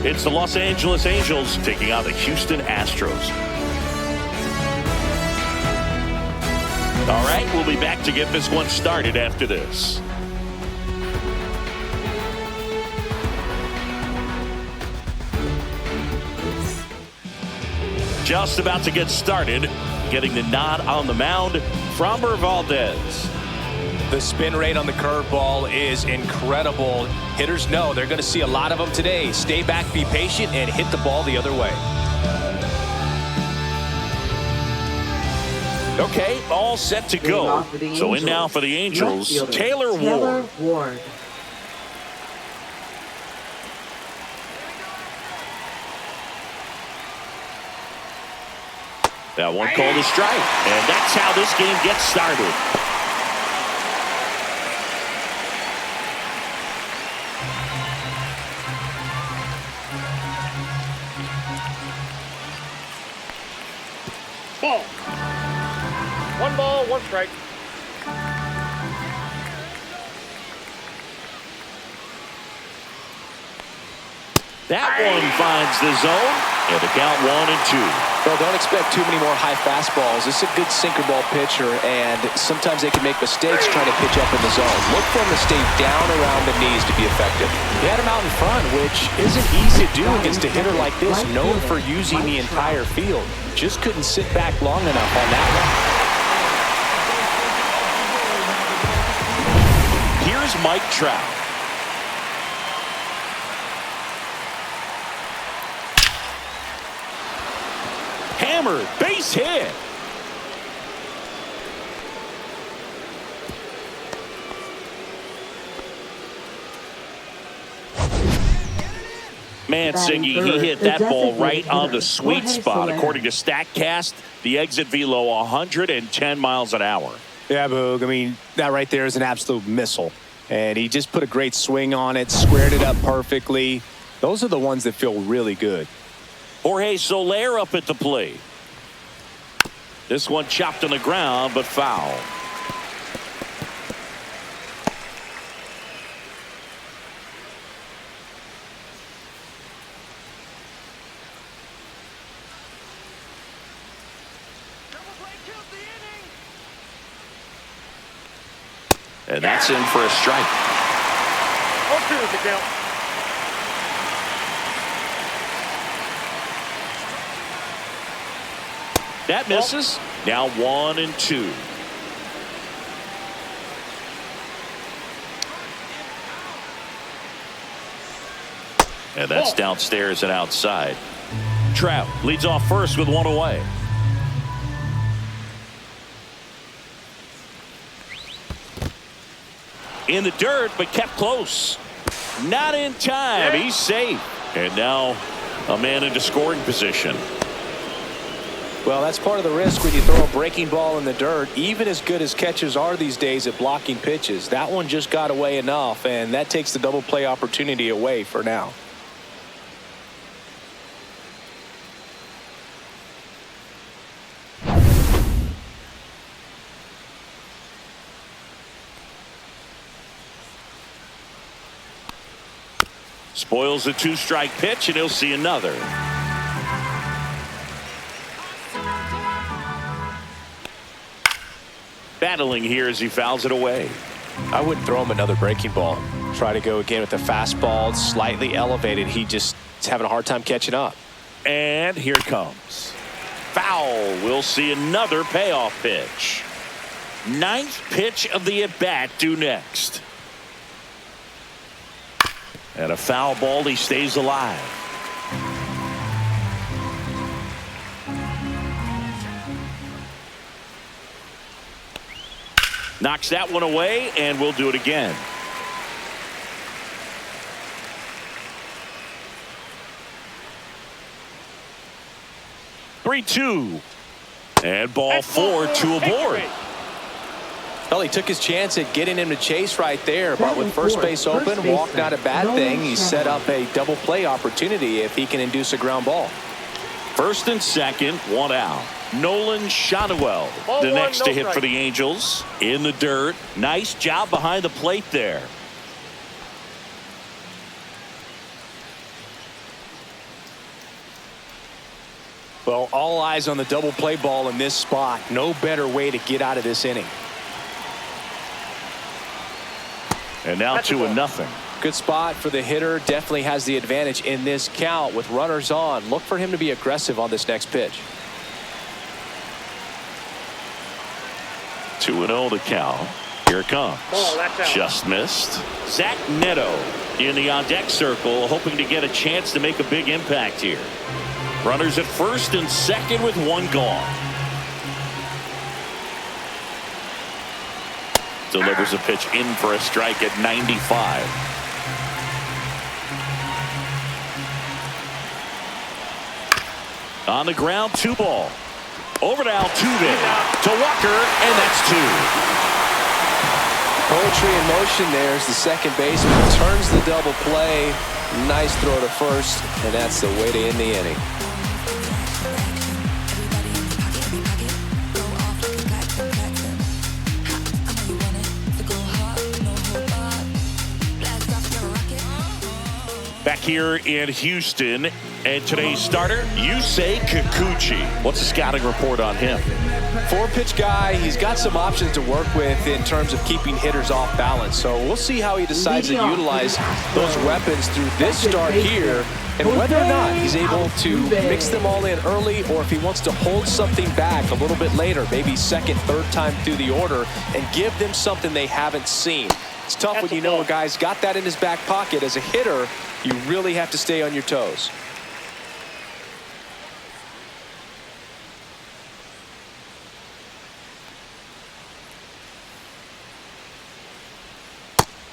It's the Los Angeles Angels taking on the Houston Astros. All right, we'll be back to get this one started after this. Just about to get started. Getting the nod on the mound, Framber Valdez. The spin rate on the curveball is incredible. Hitters know they're going to see a lot of them today. Stay back, be patient, and hit the ball the other way. Okay, all set to go. So in now for the Angels, Taylor Ward. That one called a strike, and that's how this game gets started. Ball, one strike. That one finds the zone, and the count 1-2. Well, don't expect too many more high fastballs. This is a good sinker ball pitcher, and sometimes they can make mistakes trying to pitch up in the zone. Look for him to stay down around the knees to be effective. He had him out in front, which isn't easy to do against a hitter like this, known for using the entire field. Just couldn't sit back long enough on that one. Here's Mike Trout. Hammered, base hit. Mancini, he hit that ball right on the sweet spot. According to StatCast, the exit velo 110 miles an hour. Yeah, Boog. I mean, that right there is an absolute missile. And he just put a great swing on it, squared it up perfectly. Those are the ones that feel really good. Jorge Soler up at the plate. This one chopped on the ground, but foul. And that's in for a strike. 0-2 to count. That misses. Now 1-2. And that's downstairs and outside. Trout leads off first with one away. In the dirt, but kept close. Not in time. He's safe. And now a man into scoring position. Well, that's part of the risk when you throw a breaking ball in the dirt. Even as good as catchers are these days at blocking pitches, that one just got away enough, and that takes the double play opportunity away for now. Spoils a two-strike pitch, and he'll see another. Battling here as he fouls it away. I wouldn't throw him another breaking ball. Try to go again with the fastball, slightly elevated. He just is having a hard time catching up. And here it comes. Foul. We'll see another payoff pitch. Ninth pitch of the at-bat due next. And a foul ball. He stays alive. Knocks that one away, and we'll do it again. Three-two. And ball four, two aboard. Well, he took his chance at getting him to chase right there, but with first base open, walk not a bad thing. He set up a double play opportunity if he can induce a ground ball. First and second, one out. Nolan Shotwell, the next to hit for the Angels. In the dirt. Nice job behind the plate there. Well, all eyes on the double play ball in this spot. No better way to get out of this inning. And now 2-0. Good spot for the hitter. Definitely has the advantage in this count with runners on. Look for him to be aggressive on this next pitch. 2-0 to count. Here it comes. Just missed. Zach Neto in the on-deck circle, hoping to get a chance to make a big impact here. Runners at first and second with one gone. Delivers a pitch in for a strike at 95. On the ground, 2 ball. Over to Altuve. To Walker, and that's 2. Poetry in motion there as the second baseman turns the double play. Nice throw to first, and that's the way to end the inning. Back here in Houston, and today's starter, Yusei Kikuchi. What's the scouting report on him? 4-pitch guy. He's got some options to work with in terms of keeping hitters off balance. So we'll see how he decides to utilize those weapons through this start here, and whether or not he's able to mix them all in early, or if he wants to hold something back a little bit later, maybe second, third time through the order, and give them something they haven't seen. It's tough when you know a guy's got that in his back pocket. As a hitter, you really have to stay on your toes.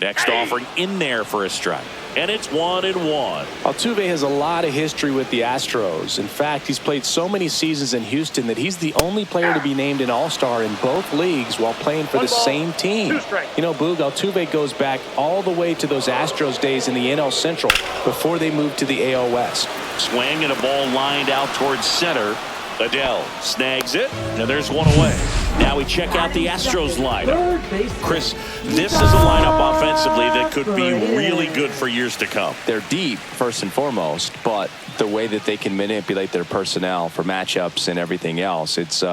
Next offering in there for a strike. And it's 1-1. Altuve has a lot of history with the Astros. In fact, he's played so many seasons in Houston that he's the only player to be named an All-Star in both leagues while playing for the same team. You know, Boog, Altuve goes back all the way to those Astros days in the NL Central before they moved to the AL West. Swing and a ball lined out towards center. Adele snags it, and there's one away. Now we check out the Astros lineup. Chris, this is a lineup offensively that could be really good for years to come. They're deep, first and foremost, but the way that they can manipulate their personnel for matchups and everything else, it's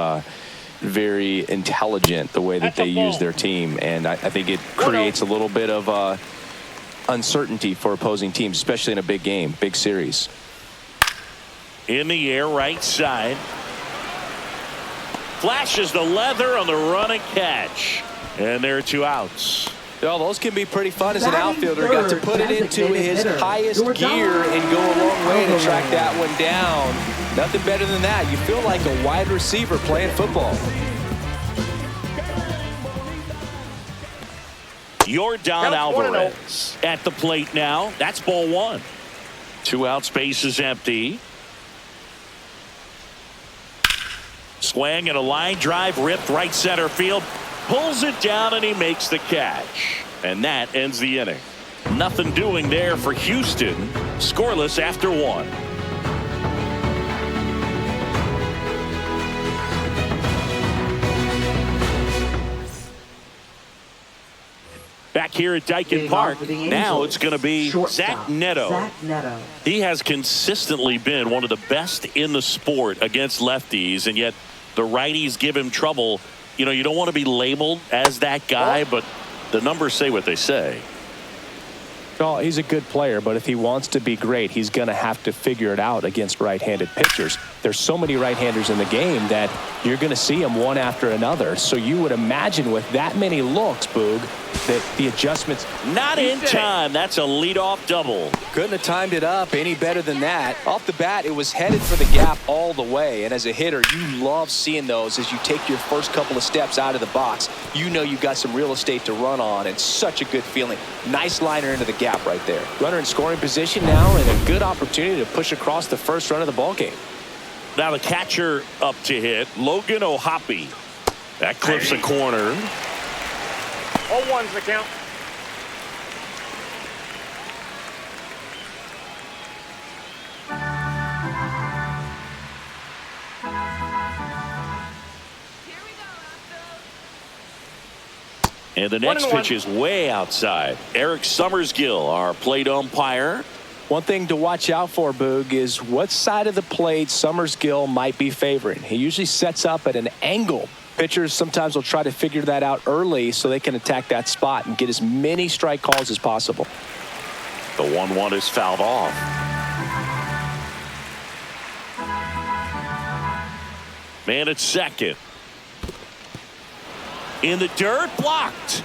very intelligent the way that they use their team. And I think it creates a little bit of uncertainty for opposing teams, especially in a big game, big series. In the air, right side. Flashes the leather on the run and catch. And there are 2 outs. Well, those can be pretty fun as an outfielder. Got to put it into his highest gear and go a long way to track that one down. Nothing better than that. You feel like a wide receiver playing football. Yordan Alvarez at the plate now. That's ball 1. 2 outs, base is empty. Swing and a line drive ripped right center field. Pulls it down and he makes the catch. And that ends the inning. Nothing doing there for Houston. Scoreless after 1. Back here at Dyken Park, now it's going to be Zach Neto. He has consistently been one of the best in the sport against lefties, and yet the righties give him trouble. You know, you don't want to be labeled as that guy, but the numbers say what they say. Well, he's a good player, but if he wants to be great, he's going to have to figure it out against right-handed pitchers. There's so many right-handers in the game that you're going to see them one after another. So you would imagine with that many looks, Boog, that the adjustments... Not in time. That's a leadoff double. Couldn't have timed it up any better than that. Off the bat, it was headed for the gap all the way. And as a hitter, you love seeing those as you take your first couple of steps out of the box. You know you've got some real estate to run on, and such a good feeling. Nice liner into the gap right there. Runner in scoring position now, and a good opportunity to push across the first run of the ball game. Now the catcher up to hit, Logan O'Hoppe. That clips a corner. 0-1's the count. And the next pitch is way outside. Eric Summersgill, our plate umpire. One thing to watch out for, Boog, is what side of the plate Summerskill might be favoring. He usually sets up at an angle. Pitchers sometimes will try to figure that out early so they can attack that spot and get as many strike calls as possible. The 1-1 is fouled off. Man at second. In the dirt, blocked.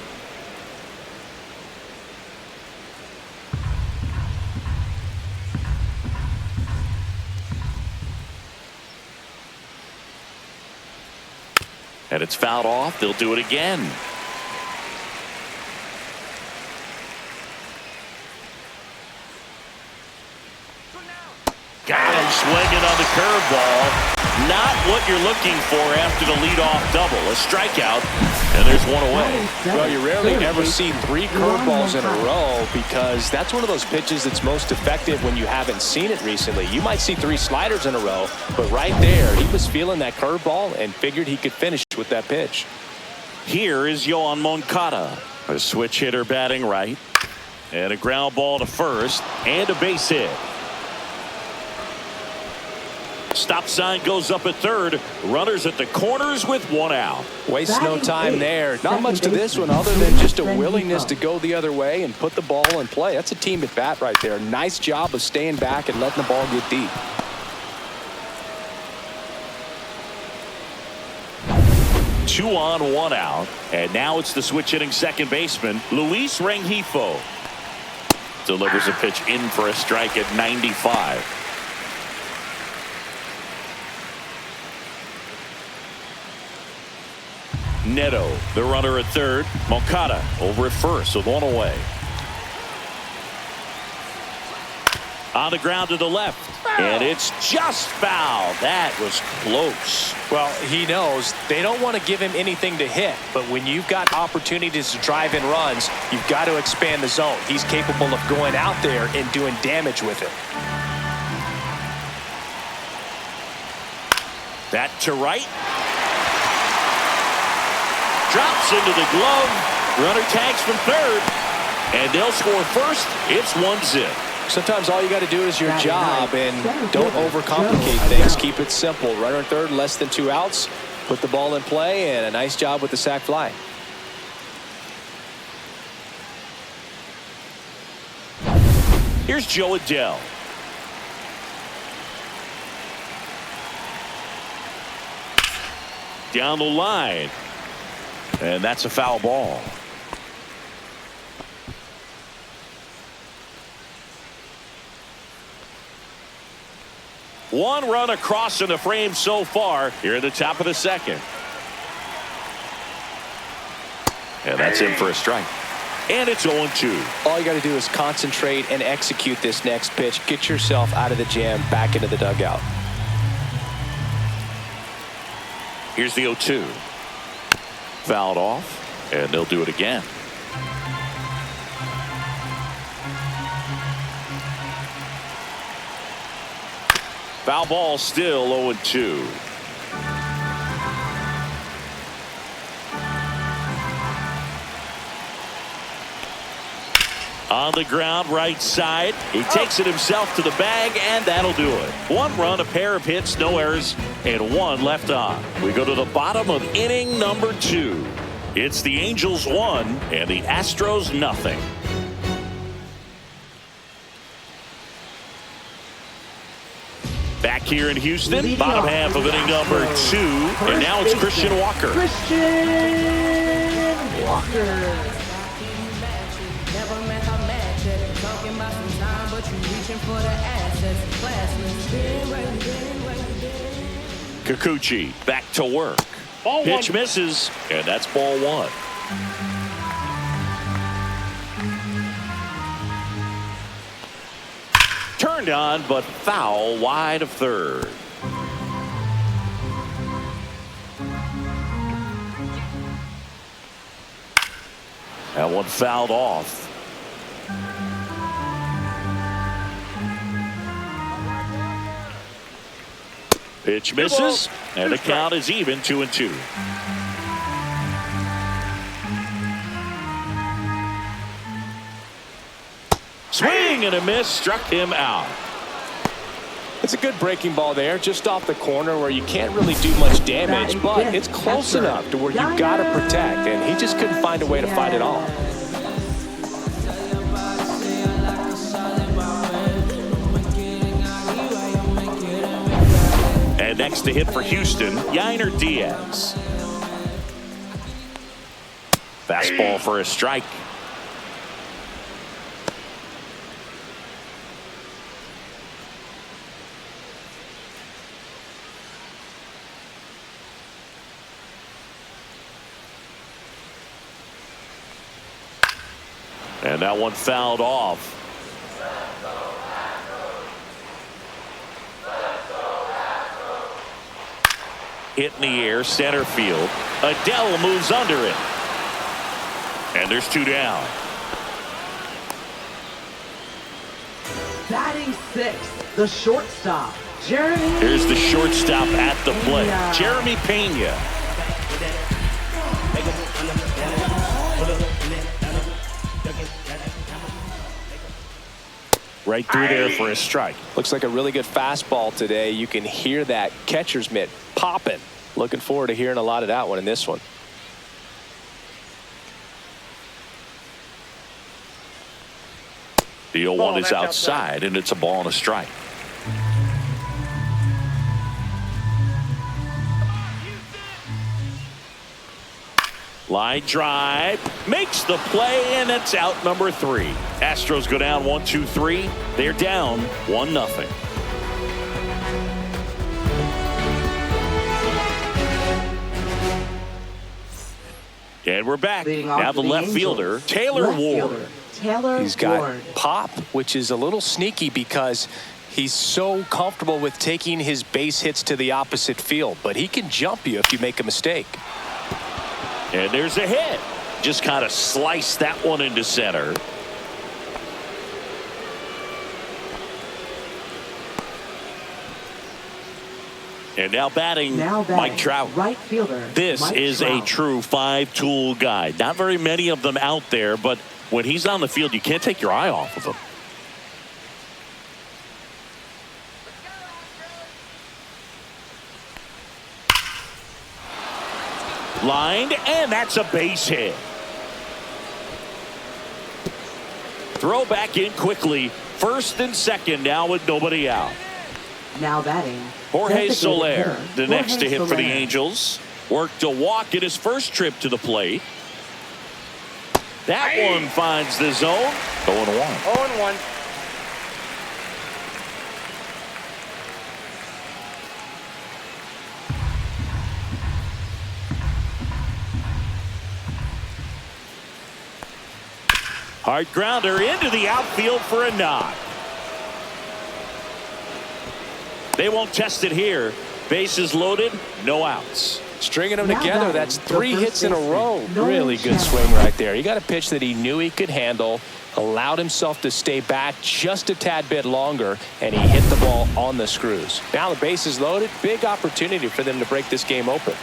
And it's fouled off. They'll do it again. Got him swinging on the curveball. Not what you're looking for after the leadoff double. A strikeout, and there's one away. Well, you rarely ever see 3 curveballs in a row because that's one of those pitches that's most effective when you haven't seen it recently. You might see 3 sliders in a row, but right there, he was feeling that curveball and figured he could finish with that pitch. Here is Yoan Moncada, a switch hitter batting right, and a ground ball to first, and a base hit. Stop sign goes up at third. Runners at the corners with 1 out. Waste no time there. Not much to this one other than just a willingness to go the other way and put the ball in play. That's a team at bat right there. Nice job of staying back and letting the ball get deep. Two on, 1 out. And now it's the switch hitting second baseman, Luis Rengifo. Delivers a pitch in for a strike at 95. Neto, the runner at third. Moncada over at first with 1 away. On the ground to the left. And it's just foul. That was close. Well, he knows they don't want to give him anything to hit. But when you've got opportunities to drive in runs, you've got to expand the zone. He's capable of going out there and doing damage with it. That to right. Drops into the glove. Runner tags from third. And they'll score first. It's 1-0. Sometimes all you got to do is your job and don't overcomplicate things. Keep it simple. Runner at third, less than 2 outs. Put the ball in play, and a nice job with the sac fly. Here's Joe Adell. Down the line. And that's a foul ball. One run across in the frame so far here at the top of the second. And that's in for a strike. And it's 0-2. All you got to do is concentrate and execute this next pitch. Get yourself out of the jam, back into the dugout. Here's the 0-2. Fouled off, and they'll do it again. Foul ball, still 0-2. On the ground, right side. He takes it himself to the bag, and that'll do it. 1 run, a pair of hits, no errors, and 1 left on. We go to the bottom of inning number 2. It's the Angels 1 and the Astros nothing. Back here in Houston, bottom half of inning number 2, and now it's Christian Walker. Christian Walker. Kikuchi back to work. Ball Pitch 1. misses, and that's ball 1. Turned on, but foul wide of third. That one fouled off. Pitch misses, and the count is even 2-2. Swing swing and a miss, struck him out. It's a good breaking ball there, just off the corner where you can't really do much damage, but it's close enough to where you've got to protect, and he just couldn't find a way to fight it off. And next to hit for Houston, Yainer Diaz. Fastball for a strike. And that one fouled off. Hit in the air, center field. Adele moves under it. And there's two down. Batting sixth, the shortstop, Jeremy. Here's the shortstop at the plate, Jeremy Pena. Right through there for a strike. Looks like a really good fastball today. You can hear that catcher's mitt popping. Looking forward to hearing a lot of that one in this one. The 0-1 is outside, and it's a ball and a strike. Line drive, makes the play, and it's out number 3. Astros go down 1-2-3. They're down 1-0. And we're back. Now the left fielder, Taylor Ward. He's got pop, which is a little sneaky because he's so comfortable with taking his base hits to the opposite field, but he can jump you if you make a mistake. And there's a hit. Just kind of sliced that one into center. And now batting, Mike Trout. Right fielder. This Mike is Trout. a true 5-tool guy. Not very many of them out there, but when he's on the field, you can't take your eye off of him. Lined, and that's a base hit. Throw back in quickly. First and second now with nobody out. Now batting, Jorge Soler, the Jorge next to hit for the Soler. Angels. Worked a walk in his first trip to the plate. That one finds the zone. 0-1. 0-1. Hard grounder into the outfield for a knock. They won't test it here. Bases loaded, no outs. Stringing them Now together, batting, that's the 3 first hits in a baseman, row. Nolan Really good Schaller. swing right there. He got a pitch that he knew he could handle, allowed himself to stay back just a tad bit longer, and he hit the ball on the screws. Now the base is loaded. Big opportunity for them to break this game open.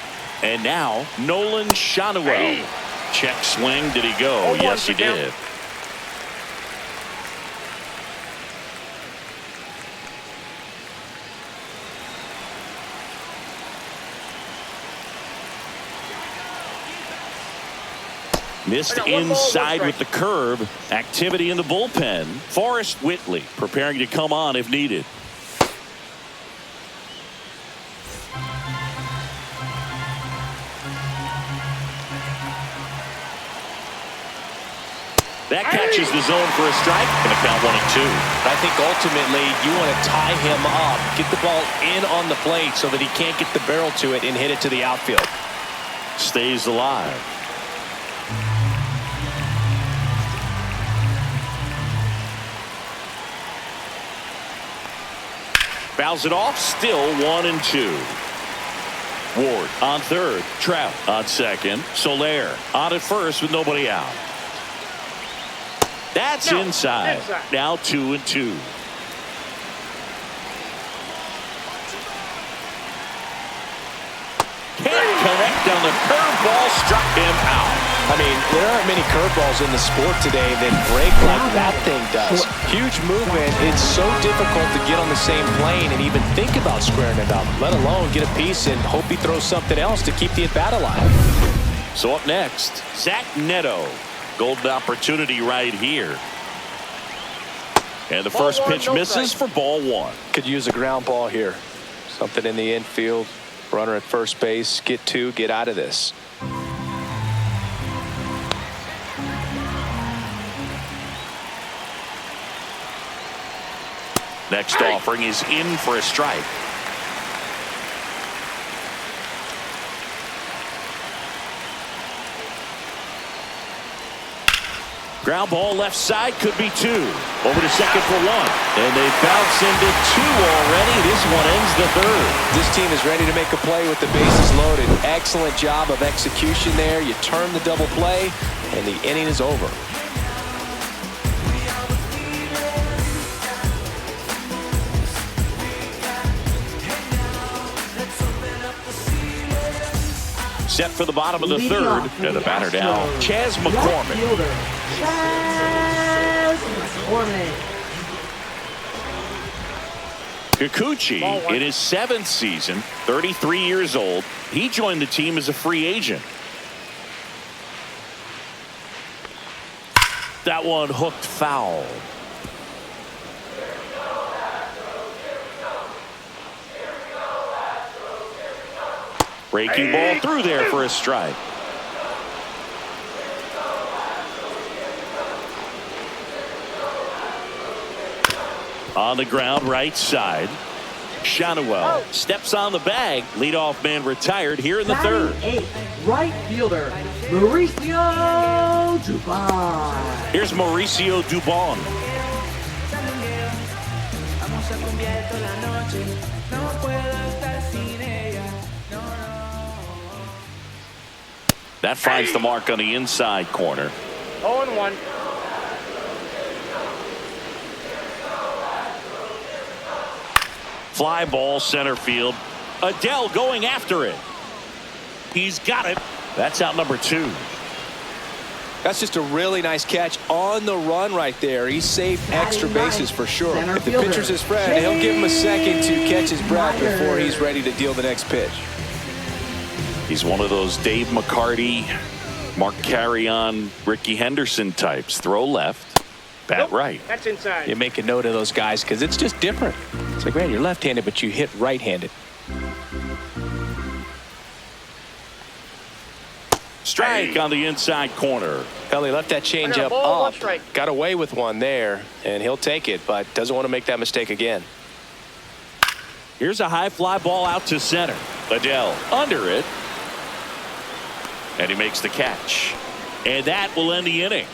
And now Nolan Schaller. Check swing. Did he go? 0-1 Yes, he for count. did. Missed inside with the curve. Activity in the bullpen. Forrest Whitley preparing to come on if needed. That catches the zone for a strike. Going to count 1-2. I think ultimately you want to tie him up, get the ball in on the plate so that he can't get the barrel to it and hit it to the outfield. Stays alive. Fouls it off. Still 1-2. Ward on third. Trout on second. Soler on at first with nobody out. That's inside. Now 2-2. Can't connect on the curveball. Struck him out. I mean, there aren't many curveballs in the sport today that break like that thing does. Huge movement. It's so difficult to get on the same plane and even think about squaring it up, let alone get a piece and hope he throws something else to keep the at-bat alive. So up next, Zach Neto. Golden opportunity right here. And the first pitch misses for ball one. Could use a ground ball here. Something in the infield. Runner at first base. Get two. Get out of this. Next offering is in for a strike. Ground ball left side, could be two. Over to second for one. And they bounce into two already. This one ends the third. This team is ready to make a play with the bases loaded. Excellent job of execution there. You turn the double play, and the inning is over. Set for the bottom of the third. And the batter down, Chas McCormick. Kikuchi in his 7th season, 33 years old. He joined the team as a free agent. That one hooked foul. Breaking ball through there for a strike. On the ground, right side. Shanuel steps on the bag. Leadoff man retired here in the third. Right fielder, Mauricio Dubon. Here's Mauricio Dubon. That finds the mark on the inside corner. 0-1. Fly ball center field. Adele going after it. He's got it. That's out number 2. That's just a really nice catch on the run right there. He saved extra bases for sure. If the pitcher's his friend, he'll give him a second to catch his breath before he's ready to deal the next pitch. He's one of those Dave McCarty, Mark Carrion, Ricky Henderson types. Throw left, bat right. That's inside. You make a note of those guys because it's just different. It's like, man, you're left-handed, but you hit right-handed. Strike on the inside corner. He left that changeup up. Got away with one there, and he'll take it, but doesn't want to make that mistake again. Here's a high fly ball out to center. Adele under it. And he makes the catch. And that will end the inning.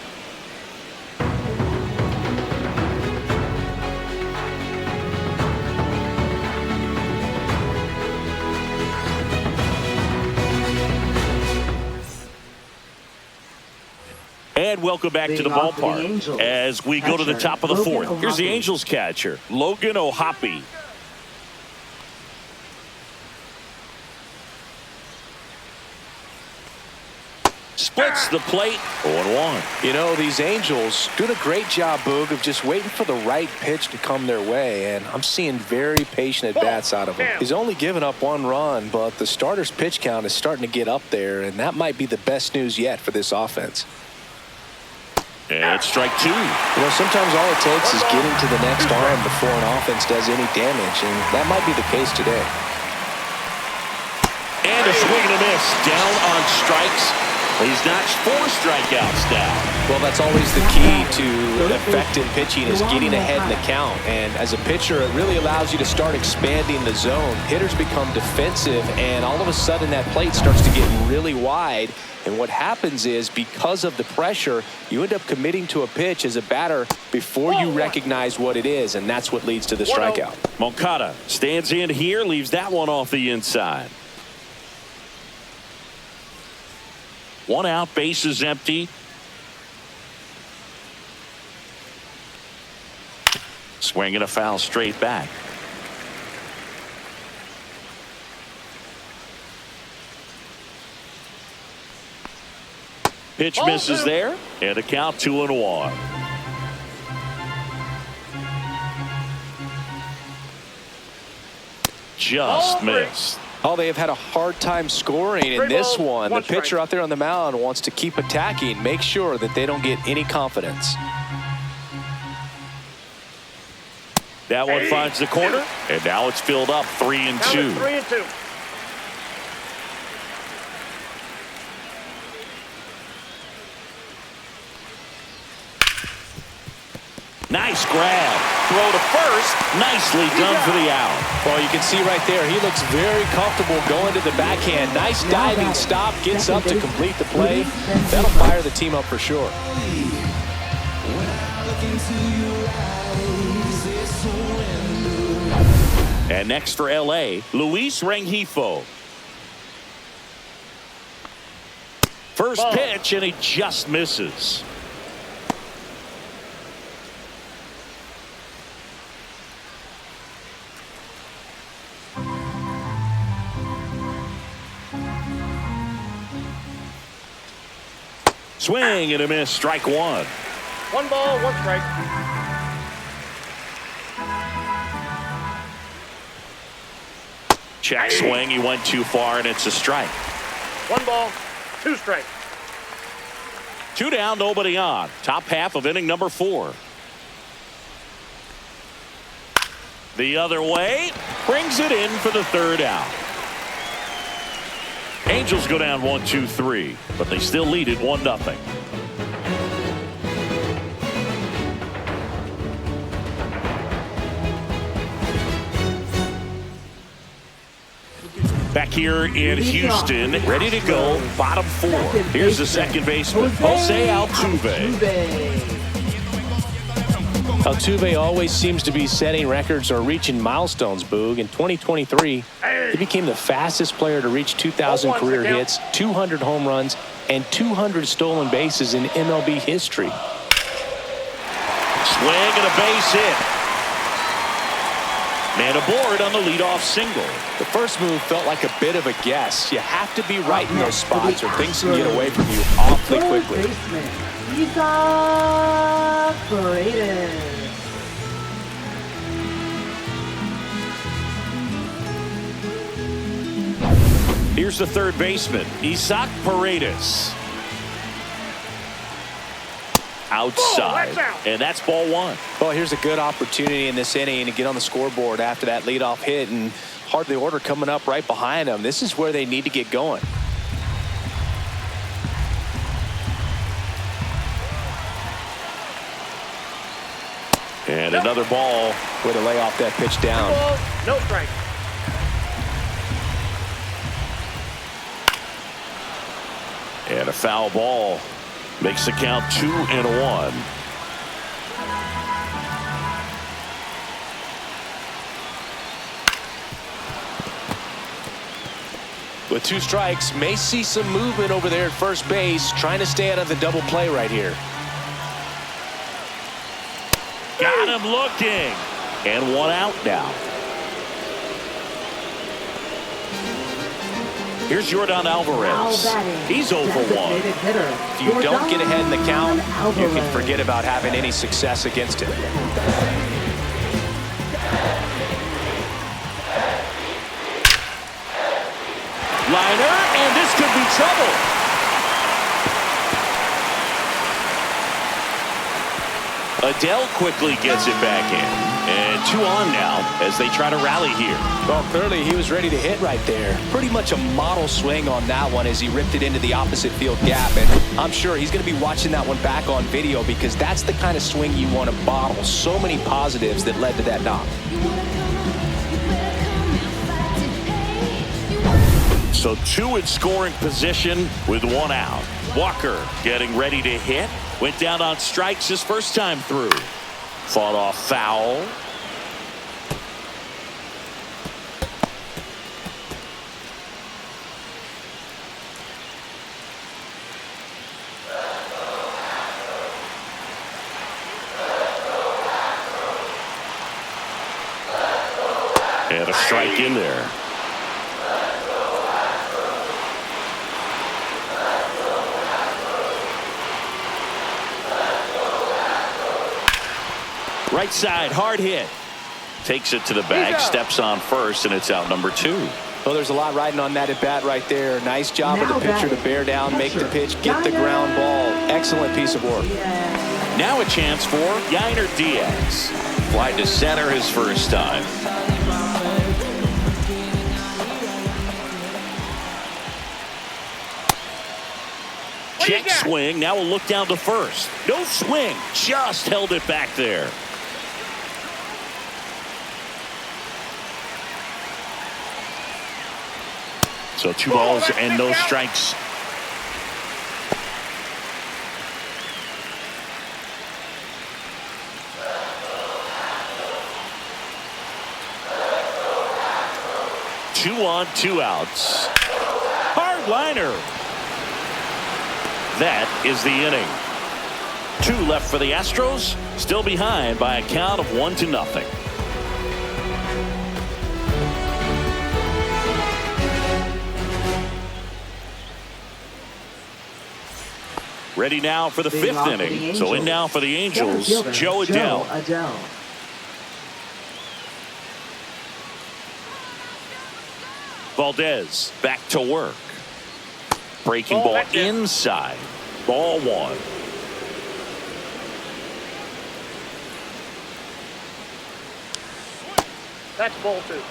And welcome back to the ballpark as we go to the top of the fourth. Here's the Angels catcher, Logan O'Hoppe. Splits the plate, 0-1. You know, these Angels doing a great job, Boog, of just waiting for the right pitch to come their way, and I'm seeing very patient at-bats out of him. He's only given up 1 run, but the starter's pitch count is starting to get up there, and that might be the best news yet for this offense. And strike 2. You know, sometimes all it takes is getting to the next arm before an offense does any damage, and that might be the case today. And a swing and a miss. Down on strikes. He's notched 4 strikeouts now. Well, that's always the key to effective pitching is getting ahead in the count. And as a pitcher, it really allows you to start expanding the zone. Hitters become defensive, and all of a sudden that plate starts to get really wide. And what happens is, because of the pressure, you end up committing to a pitch as a batter before you recognize what it is, and that's what leads to the strikeout. Moncada stands in here, leaves that one off the inside. 1 out, bases empty. Swing and a foul straight back. Pitch misses there, and a count 2-1. Just missed. Oh, they have had a hard time scoring in this one. The pitcher out there on the mound wants to keep attacking, make sure that they don't get any confidence. That one finds the corner, and now it's filled up 3-2. 3-2. Nice grab. Throw to first. Nicely done for the out. Well, you can see right there, he looks very comfortable going to the backhand. Nice diving stop, gets up to complete the play. That'll fire the team up for sure. And next for L.A., Luis Rengifo. First pitch, and he just misses. Swing and a miss, strike one. 1 ball, 1 strike. Check swing, he went too far, and it's a strike. 1 ball, 2 strikes. 2 down, nobody on. Top half of inning number 4. The other way, brings it in for the 3rd out. Angels go down 1-2-3, but they still lead it 1-0. Back here in Houston, ready to go, bottom 4. Here's the second baseman, Jose Altuve. Altuve always seems to be setting records or reaching milestones, Boog. In 2023, he became the fastest player to reach 2,000 career hits, 200 home runs, and 200 stolen bases in MLB history. Swing and a base hit. Man aboard on the leadoff single. The first move felt like a bit of a guess. You have to be right in those spots or things can get away from you awfully quickly. Here's the third baseman, Isaac Paredes. Outside, and that's ball 1. Well, here's a good opportunity in this inning to get on the scoreboard after that leadoff hit, and hardly order coming up right behind them. This is where they need to get going. And another ball. Way to lay off that pitch down. 2 balls, no strike. And a foul ball makes the count 2-1. With 2 strikes, may see some movement over there at first base, trying to stay out of the double play right here. Got him looking. And 1 out now. Here's Yordan Alvarez. He's 0 for 1. If you don't get ahead in the count, you can forget about having any success against him. Liner, and this could be trouble. Adele quickly gets it back in. And 2 on now as they try to rally here. Well, clearly he was ready to hit right there. Pretty much a model swing on that one as he ripped it into the opposite field gap. And I'm sure he's going to be watching that one back on video because that's the kind of swing you want to bottle. So many positives that led to that knock. So 2 in scoring position with 1 out. Walker getting ready to hit. Went down on strikes his first time through. Fought off foul. And a strike in there. Right side, hard hit. Takes it to the bag, steps on first, and it's out number 2. Well, there's a lot riding on that at bat right there. Nice job of the pitcher to bear down, make the pitch, get the ground ball. Excellent piece of work. Now a chance for Yainer Diaz. Fly to center his first time. Check swing. Now a look down to first. No swing. Just held it back there. So 2 balls and no strikes. Two on, 2 outs. Hard liner. That is the inning. 2 left for the Astros. Still behind by a count of 1-0. Ready now for the 5th inning. So in now for the Angels, Joe Adell. Valdez back to work. Breaking ball inside. Ball 1. That's ball 2.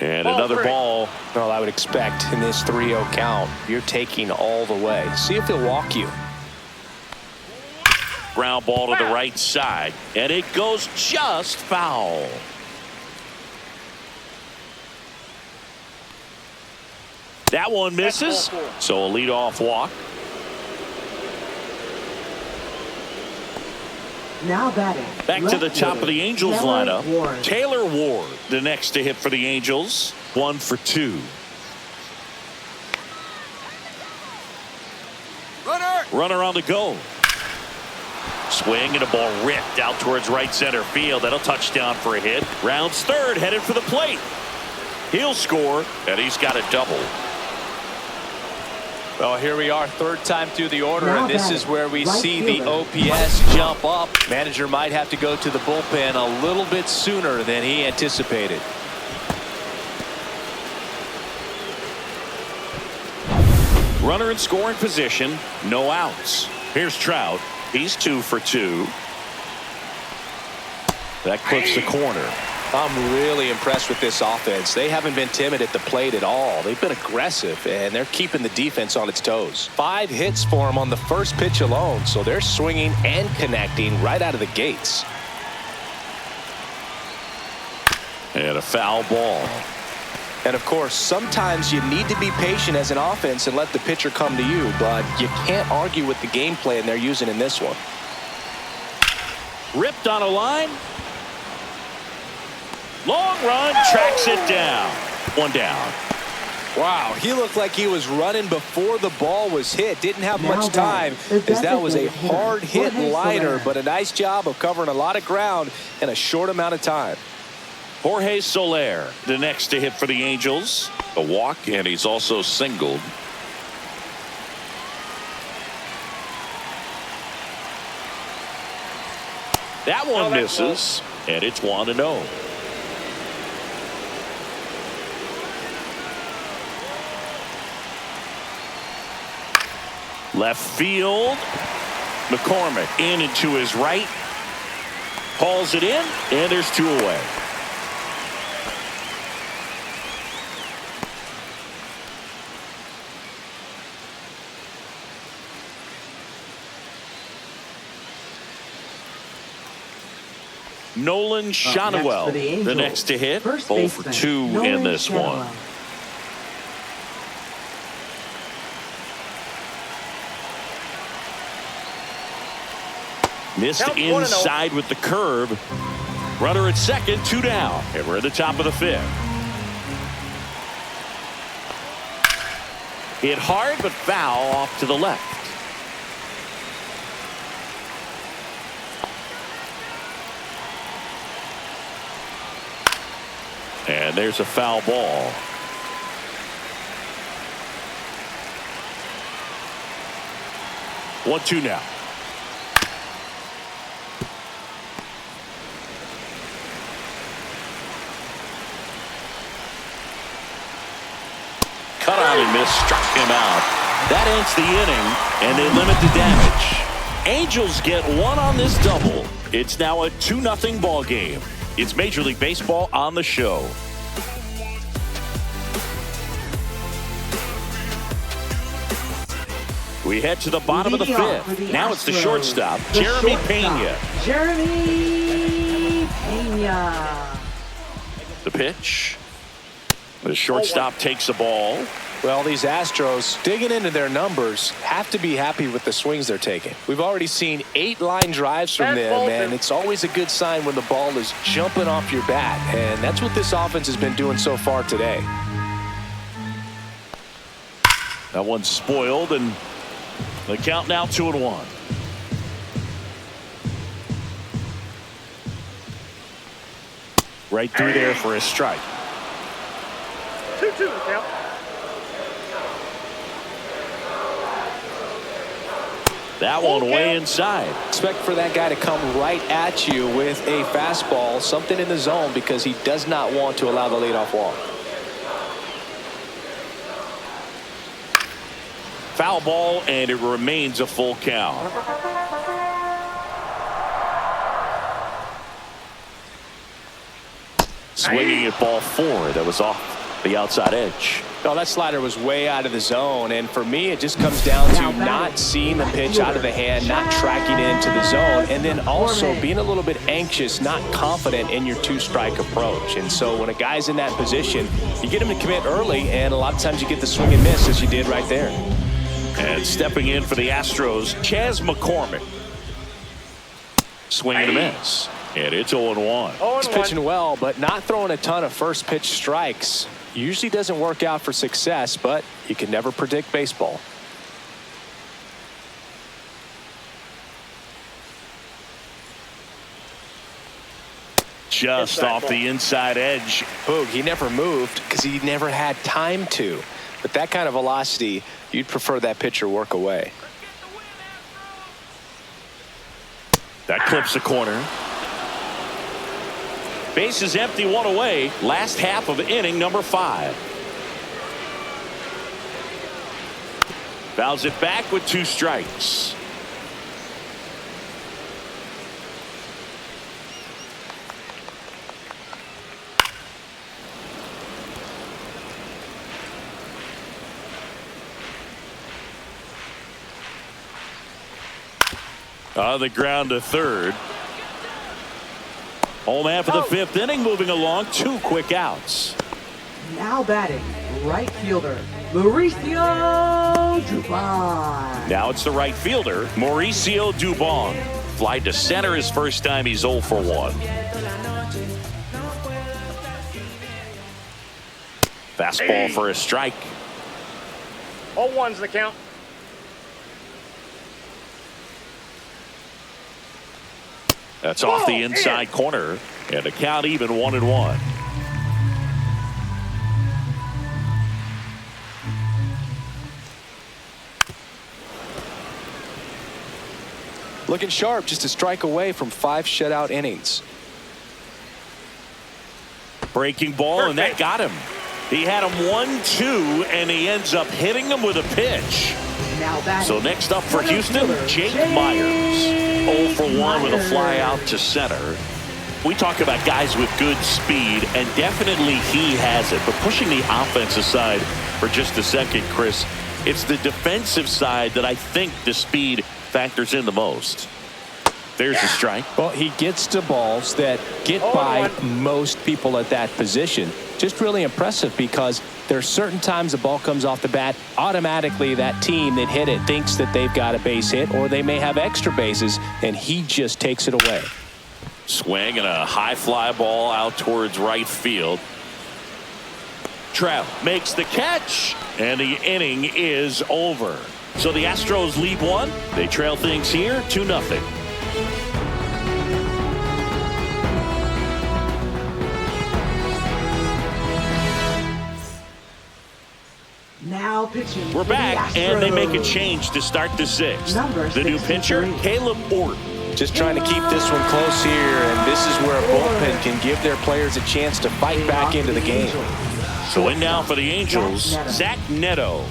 And another ball. Well, I would expect in this 3-0 count, you're taking all the way. See if he'll walk you. Ground ball to the right side, and it goes just foul. That one misses, so a leadoff walk. Now batting. Back to the top of the Angels lineup. Taylor Ward, the next to hit for the Angels. 1 for 2. Runner on the go. Swing and a ball ripped out towards right center field. That'll touchdown for a hit. Rounds third, headed for the plate. He'll score, and he's got a double. Well, here we are, 3rd time through the order, and this is where we see the OPS jump up. Manager might have to go to the bullpen a little bit sooner than he anticipated. Runner in scoring position, no outs. Here's Trout. He's 2 for 2. That clips the corner. I'm really impressed with this offense. They haven't been timid at the plate at all. They've been aggressive, and they're keeping the defense on its toes. 5 hits for them on the first pitch alone, so they're swinging and connecting right out of the gates. And a foul ball. And of course, sometimes you need to be patient as an offense and let the pitcher come to you, but you can't argue with the game plan they're using in this one. Ripped on a line. Long run, tracks it down. 1 down. Wow, he looked like he was running before the ball was hit. Didn't have much time, as that was a hard hit liner, but a nice job of covering a lot of ground in a short amount of time. Jorge Soler, the next to hit for the Angels. A walk, and he's also singled. That one misses, and it's 1-0. Left field. McCormick in and to his right. Hauls it in, and there's 2 away. Nolan Schanuel, the next to hit. 0 for 2 in this one. Missed inside with the curve. Runner at second, 2 down. And we're at the top of the 5th. Hit hard, but foul off to the left. And there's a foul ball. 1-2 now. Cut out and missed, struck him out. That ends the inning, and they limit the damage. Angels get one on this double. It's now a 2-0 ball game. It's Major League Baseball on the show. We head to the bottom of the fifth. Now it's the shortstop, Jeremy Pena. Jeremy Pena. The pitch. The shortstop takes the ball. Well, these Astros, digging into their numbers, have to be happy with the swings they're taking. We've already seen 8 line drives from them, and it's always a good sign when the ball is jumping off your bat. And that's what this offense has been doing so far today. That one's spoiled, and the count now 2-1. Right through there for a strike. 2-2 the count. That one way inside. Expect for that guy to come right at you with a fastball, something in the zone, because he does not want to allow the leadoff walk. Foul ball, and it remains a full count. Swinging at ball 4. That was off the outside edge. No, that slider was way out of the zone, and for me it just comes down to not seeing the pitch out of the hand, not tracking it into the zone, and then also being a little bit anxious, not confident in your 2-strike approach. And so when a guy's in that position, you get him to commit early, and a lot of times you get the swing and miss, as you did right there. And stepping in for the Astros, Chas McCormick. Swing and a miss. And it's 0-1. He's pitching well, but not throwing a ton of first pitch strikes. Usually doesn't work out for success, but you can never predict baseball. Just off the inside edge. Boog, he never moved because he never had time to. But that kind of velocity, you'd prefer that pitcher work away. That clips the corner. Base is empty, 1 away. Last half of inning number 5. Fouls it back with 2 strikes. On the ground to third. Home half of the 5th inning, moving along. 2 quick outs. Now batting, right fielder, Mauricio Dubon. Now it's the right fielder, Mauricio Dubon. Fly to center his first time. He's 0 for 1. Fastball for a strike. 0-1's the count. That's off the inside corner, and the count even 1-1. Looking sharp, just a strike away from 5 shutout innings. Breaking ball, and that got him. He had him 1-2, and he ends up hitting him with a pitch. So next up for Houston, Jake Myers. 0 for 1 with a fly out to center. We talk about guys with good speed, and definitely he has it. But pushing the offense aside for just a second, Chris, it's the defensive side that I think the speed factors in the most. There's a strike. Well, he gets to balls that get by most people at that position. Just really impressive, because there's certain times the ball comes off the bat, automatically that team that hit it thinks that they've got a base hit, or they may have extra bases, and he just takes it away. Swing and a high fly ball out towards right field. Trout makes the catch, and the inning is over. So the Astros lead 1. They trail things here 2-0. Now pitching. We're for the back, and they make a Astros. change to start the sixth. Number The new pitcher, 63. Caleb Orton. Just trying to keep this one close here, and this is where a bullpen can give their players a chance to fight back into the game. So in now for the Angels, Zach Neto.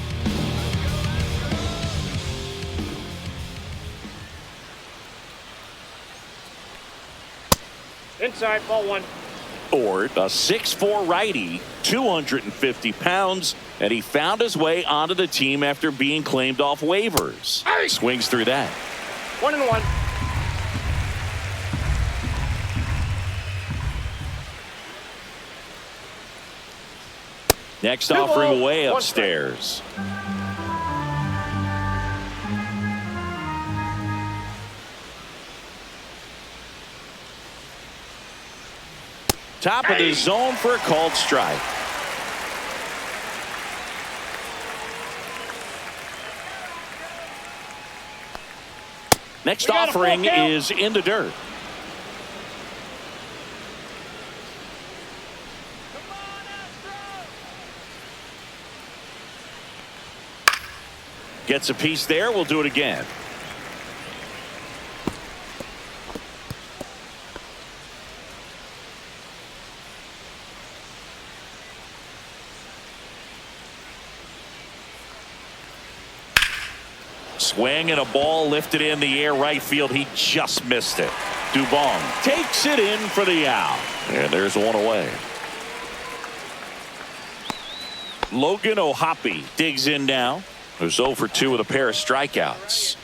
Inside, ball one. Ord, a 6'4" righty, 250 pounds, and he found his way onto the team after being claimed off waivers. Swings through that. 1-1. Next Two offering ball, away one strike. upstairs. Top of the zone for a called strike. Next We got a full offering count. is in the dirt. Gets a piece there. We'll do it again. Swing and a ball lifted in the air right field. He just missed it. Dubon takes it in for the out. And there's one away. Logan O'Hoppe digs in now. Who's 0 for 2 with a pair of strikeouts.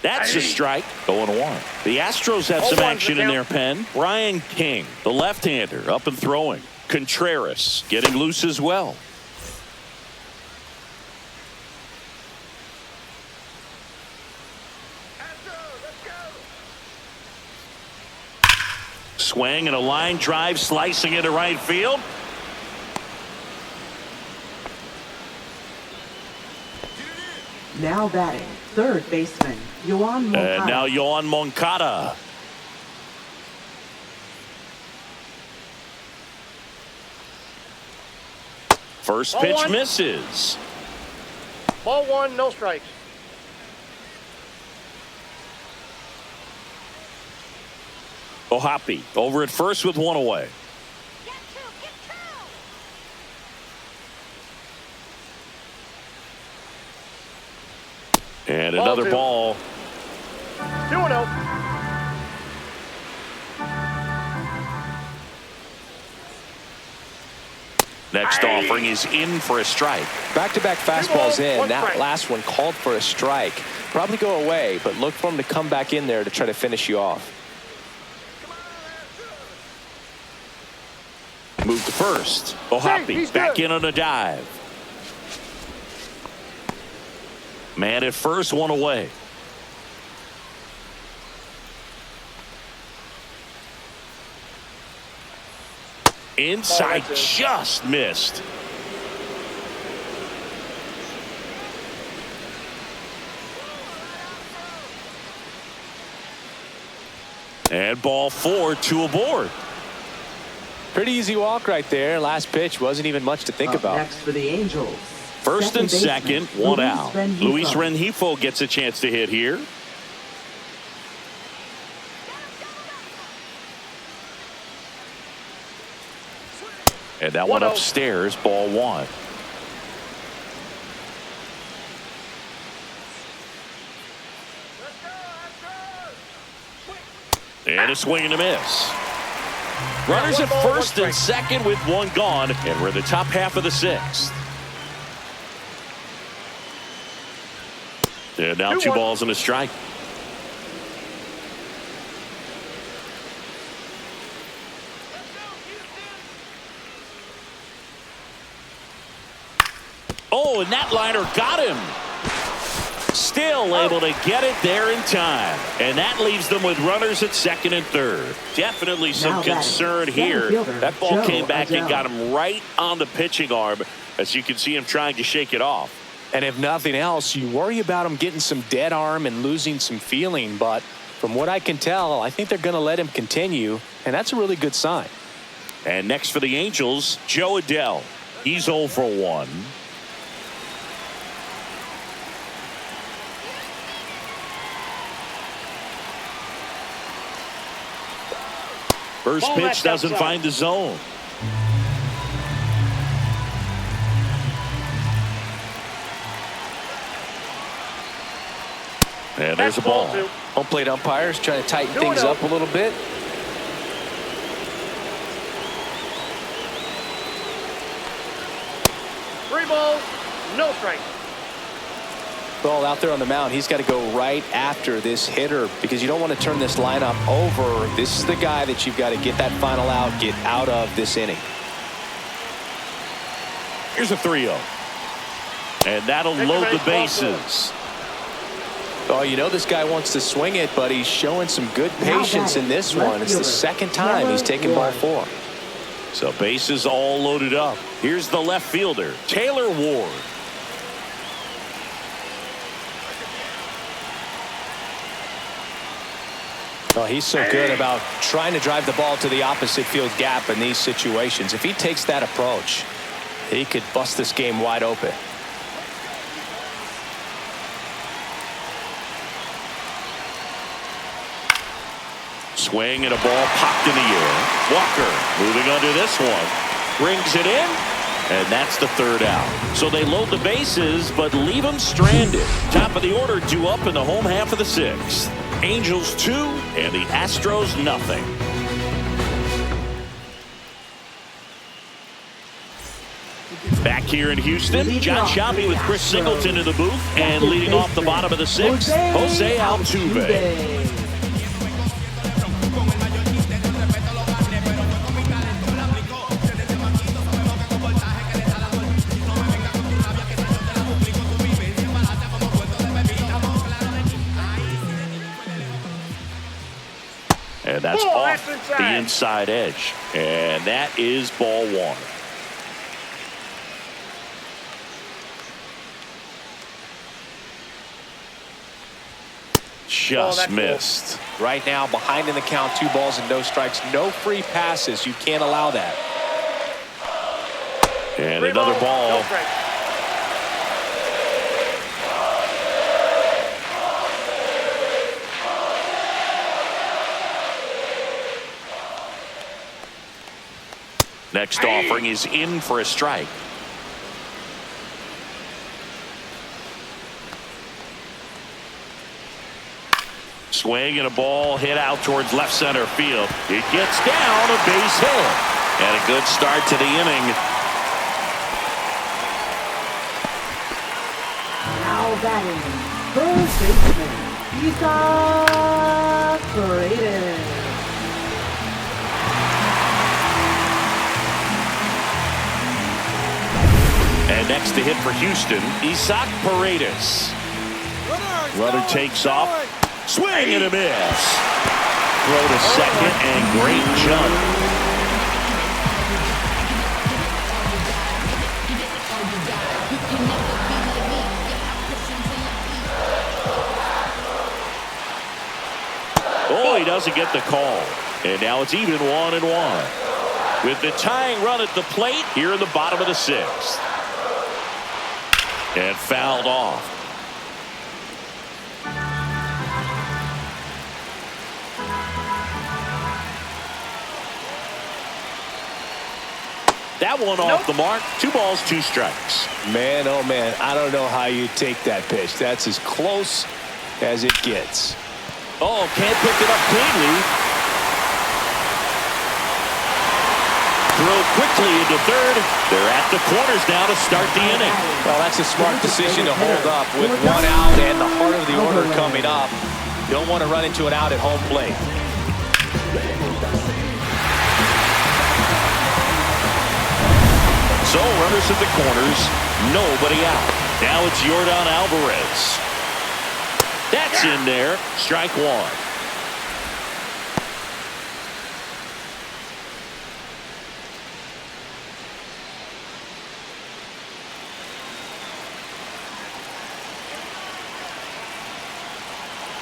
That's a strike. 0-1. The Astros have some action in their pen. Brian King, the left-hander, up and throwing. Contreras getting loose as well. Swing and a line drive slicing into right field. Now batting, third baseman, Yoan Moncada. And now Yoan Moncada. First Ball pitch one. misses. Ball one, no strikes. O'Hoppe over at first with one away. And Ball another two. ball. 2-0. Next offering is in for a strike. Back-to-back fastballs Two balls, in. one That strike. last one called for a strike. Probably go away, but look for him to come back in there to try to finish you off. Move to first. Hey, O'Hoppe he's back good. in on a dive. Man at first, one away. Inside, that's it. just missed. And ball 4, 2 aboard. Pretty easy walk right there. Last pitch wasn't even much to think Up about. next for the Angels. First and baseman, second, one Luis out. Rengifo. Luis Rengifo gets a chance to hit here. And that one 1-0. upstairs, ball 1. And a swing and a miss. Runners at first and second with one gone, and we're in the top half of the sixth. And now 2 2-1. balls and a strike. Oh, and that liner got him. Still able to get it there in time. And that leaves them with runners at second and third. Definitely some Now batting, concern center here. fielder, That ball Joe came back and Adele. got him right on the pitching arm, as you can see him trying to shake it off. And if nothing else, you worry about him getting some dead arm and losing some feeling, but From what I can tell, I think they're going to let him continue, and that's a really good sign. And next for the Angels, Joe Adell. He's 0 for 1. First Ball pitch left doesn't outside. find the zone. And there's a ball. Two. Home plate umpires trying to tighten 2-0. things up a little bit. Three balls, no strikes. Ball out there on the mound. He's got to go right after this hitter because you don't want to turn this lineup over. This is the guy that you've got to get that final out, get out of this inning. Here's a 3-0. And that'll load the bases. Oh, you know this guy wants to swing it, but he's showing some good patience in this one. It's the second time he's taken ball 4. So bases all loaded up. Here's the left fielder, Taylor Ward. Oh, he's so good about trying to drive the ball to the opposite field gap in these situations. If he takes that approach, he could bust this game wide open. Swing and a ball popped in the air. Walker moving under this one. Brings it in. And that's the third out. So they load the bases, but leave them stranded. Top of the order due up in the home half of the 6th. Angels 2 and the Astros nothing. Back here in Houston, John Sciambi with Chris Singleton in the booth. And leading off the bottom of the 6th, Jose Altuve. And that's off the inside edge. And that is ball 1. Just missed. Right now, behind in the count, 2 balls and no strikes. No free passes. You can't allow that. And another ball. Next offering is in for a strike. Swing and a ball hit out towards left center field. It gets down, a base hit. And a good start to the inning. Now batting, first baseman, Isaac Paredes. And next to hit for Houston, Isaac Paredes. Runner takes off. Swing and a miss. Throw to second and great jump. Oh, he doesn't get the call. And now it's even 1-1. With the tying run at the plate here in the bottom of the 6th. And fouled off. That one off the mark. 2 balls, 2 strikes. Man, oh man, I don't know how you take that pitch. That's as close as it gets. Oh, can't pick it up cleanly. Throw quickly into third. They're at the corners now to start the inning. Well, that's a smart decision to hold up with 1 out and the heart of the order coming up. You don't want to run into an out at home plate. So runners at the corners, nobody out. Now it's Yordan Alvarez. That's in there. Strike 1.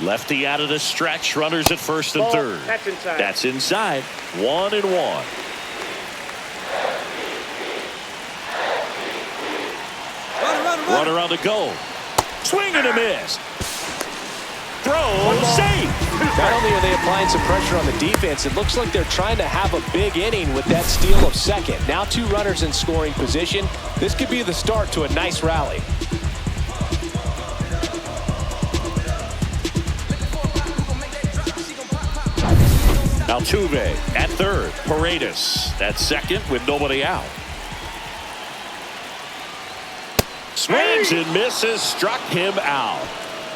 Lefty out of the stretch. Runners at first and Ball. third. That's inside. That's inside. 1-1. Runner on the go. Swing and a miss. Throw. Safe. Not only are they applying some pressure on the defense, it looks like they're trying to have a big inning with that steal of second. Now 2 runners in scoring position. This could be the start to a nice rally. Altuve at third. Paredes at second with nobody out. Swings and misses. Struck him out.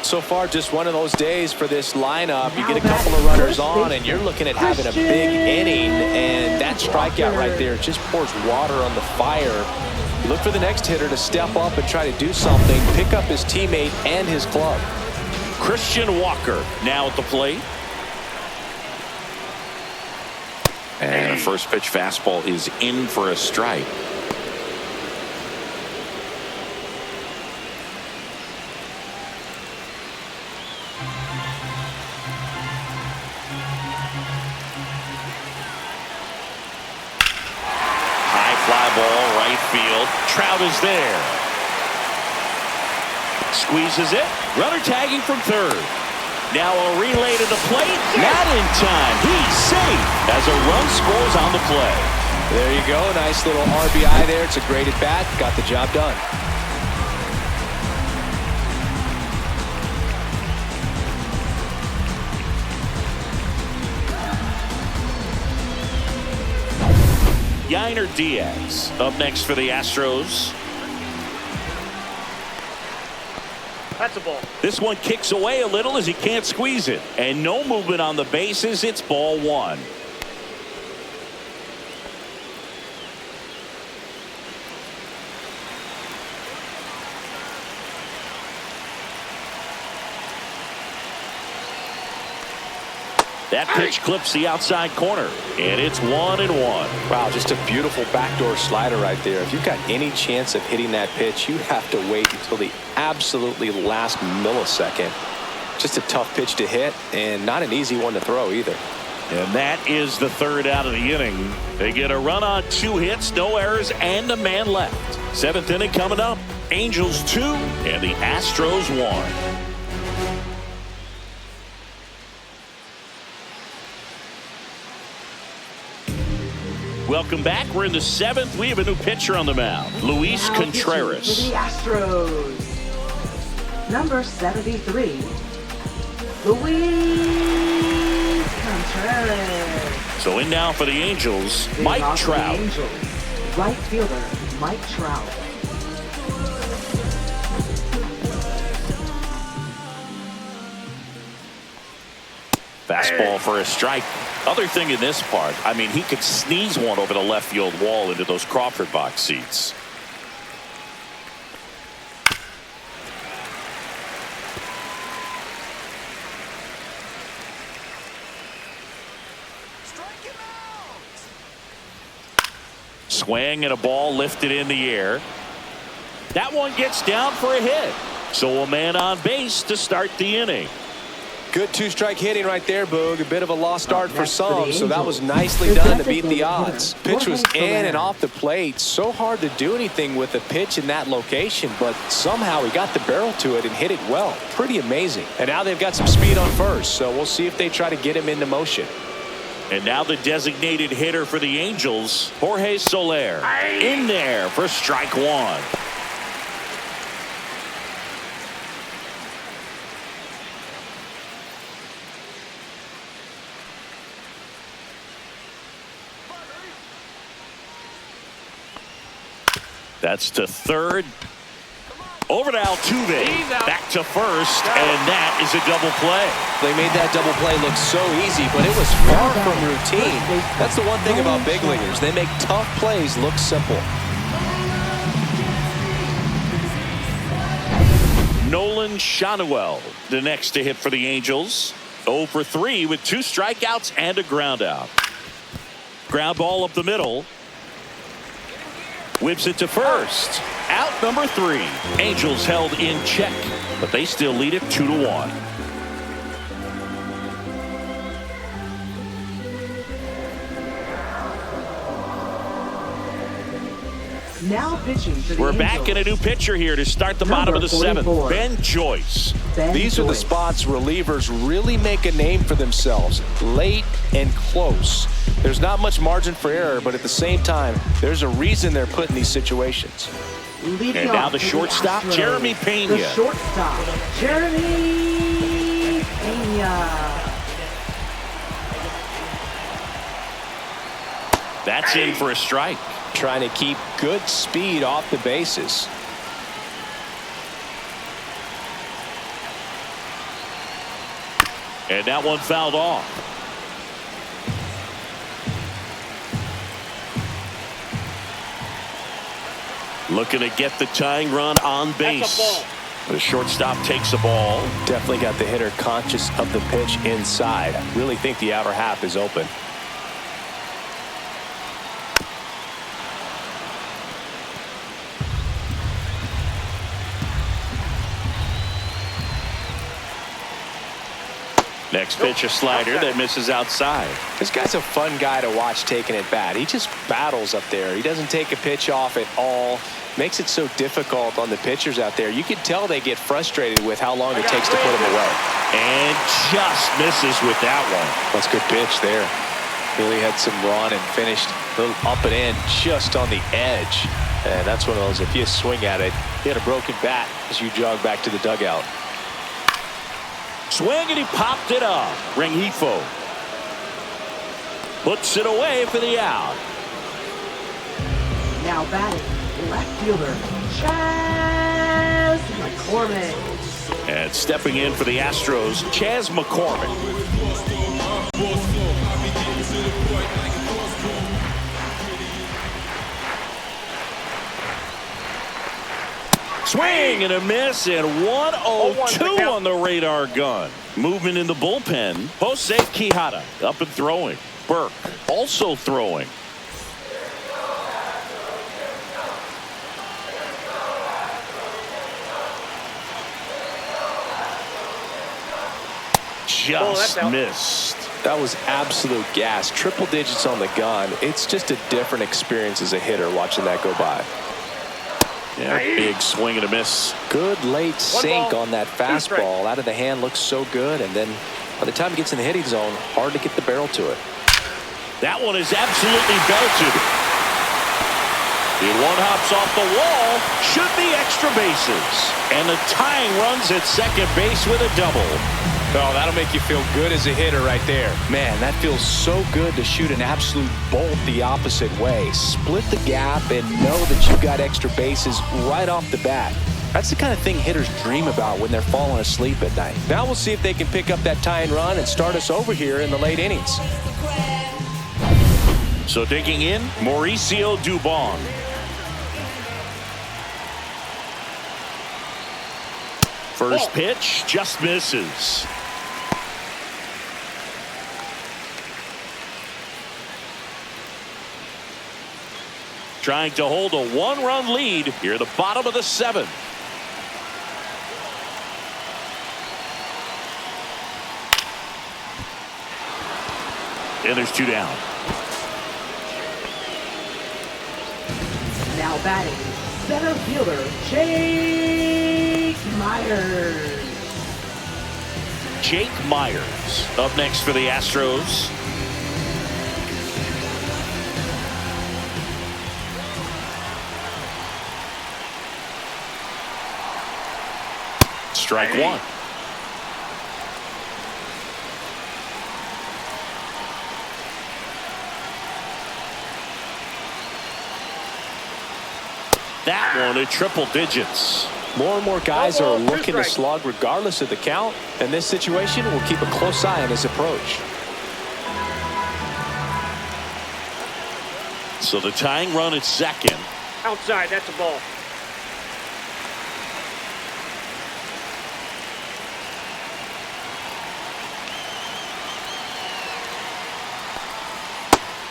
So far, just one of those days for this lineup. You get a couple of runners on, and you're looking at having a big inning, and that strikeout right there just pours water on the fire. You look for the next hitter to step up and try to do something, pick up his teammate and his club. Christian Walker now at the plate. And a first pitch fastball is in for a strike. High fly ball right field. Trout is there. Squeezes it. Runner tagging from third. Now a relay to the plate. Not in time. He's safe as a run scores on the play. There you go. Nice little RBI there. It's a great at bat. Got the job done. Yainer Diaz up next for the Astros. That's a ball. This one kicks away a little as he can't squeeze it. And no movement on the bases. It's ball 1. That pitch clips the outside corner, and it's 1-1. Wow, just a beautiful backdoor slider right there. If you've got any chance of hitting that pitch, you have to wait until the absolutely last millisecond. Just a tough pitch to hit, and not an easy one to throw either. And that is the third out of the inning. They get a run on 2 hits, no errors, and a man left. 7th inning coming up. Angels 2 and the Astros 1. Welcome back. We're in the 7th. We have a new pitcher on the mound. Luis Now Contreras. pitching for the Astros. Number 73. Luis Contreras. So in now for the Angels, Leading Mike off for the Trout. Angels, right fielder Mike Trout. Fastball for a strike. Other thing in this part, I mean, he could sneeze one over the left field wall into those Crawford box seats. Swing and a ball lifted in the air. That one gets down for a hit. So a man on base to start the inning. Good 2-strike hitting right there, Boog. A bit of a lost start for Next for some, the so that was Angels, nicely the done to beat designated the odds. hitter, Pitch was Jorge in and Soler. off the plate. So hard to do anything with a pitch in that location, but somehow he got the barrel to it and hit it well. Pretty amazing. And now they've got some speed on first, so we'll see if they try to get him into motion. And now the designated hitter for the Angels, Jorge Soler, in there for strike 1. That's to third. Over to Altuve. Back to first, and that is a double play. They made that double play look so easy, but it was far from routine. That's the one thing about big leaguers. They make tough plays look simple. Nolan Schanuel, the next to hit for the Angels. 0 for 3 with 2 strikeouts and a ground out. Ground ball up the middle. Whips it to first. Out number 3. Angels held in check, but they still lead it 2-1. Now pitching for the We're back in a Angels. new pitcher here to start the bottom of the seventh. 44. Ben Joyce. These are the spots relievers really make a name for themselves. Late and close. There's not much margin for error, but at the same time, there's a reason they're put in these situations. Leading And now off the for shortstop, Astros. Jeremy Pena. The shortstop, Jeremy Pena. That's in for a strike. Trying to keep good speed off the bases. And that one fouled off. Looking to get the tying run on base. That's a ball. The shortstop takes a ball. Definitely got the hitter conscious of the pitch inside. Really think the outer half is open. Next pitch, a slider that misses outside. This guy's a fun guy to watch taking at bat. He just battles up there. He doesn't take a pitch off at all. Makes it so difficult on the pitchers out there. You can tell they get frustrated with how long it takes to put him away. And just misses with that one. That's a good pitch there. Really had some run and finished a little up and in just on the edge. And that's one of those, if you swing at it, you had a broken bat as you jog back to the dugout. Swing, and he popped it up. Rengifo puts it away for the out. Now batting, left fielder, Chaz McCormick. And stepping in for the Astros, Chaz McCormick. Swing and a miss, and 1-0-2 on the radar gun. Movement in the bullpen. Jose Quijada up and throwing. Burke also throwing. Just missed. That was absolute gas. Triple digits on the gun. It's just a different experience as a hitter watching that go by. Yeah, big swing and a miss. Good late sink ball, on that fastball. Out of the hand looks so good, and then by the time it gets in the hitting zone, hard to get the barrel to it. That one is absolutely belted. The one hops off the wall. Should be extra bases. And the tying runs at second base with a double. Oh, that'll make you feel good as a hitter right there. Man, that feels so good to shoot an absolute bolt the opposite way. Split the gap and know that you've got extra bases right off the bat. That's the kind of thing hitters dream about when they're falling asleep at night. Now we'll see if they can pick up that tying run and start us over here in the late innings. So digging in, Mauricio Dubon. First pitch just misses. Trying to hold a one-run lead here at the bottom of the seventh. And there's two down. Now batting, center fielder, Jake Myers. Jake Myers up next for the Astros. Strike one. That one at triple digits. More and more guys are Oh, two looking to strikes. slug regardless of the count. In this situation, we'll keep a close eye on his approach. So the tying run at second. Outside, that's a ball.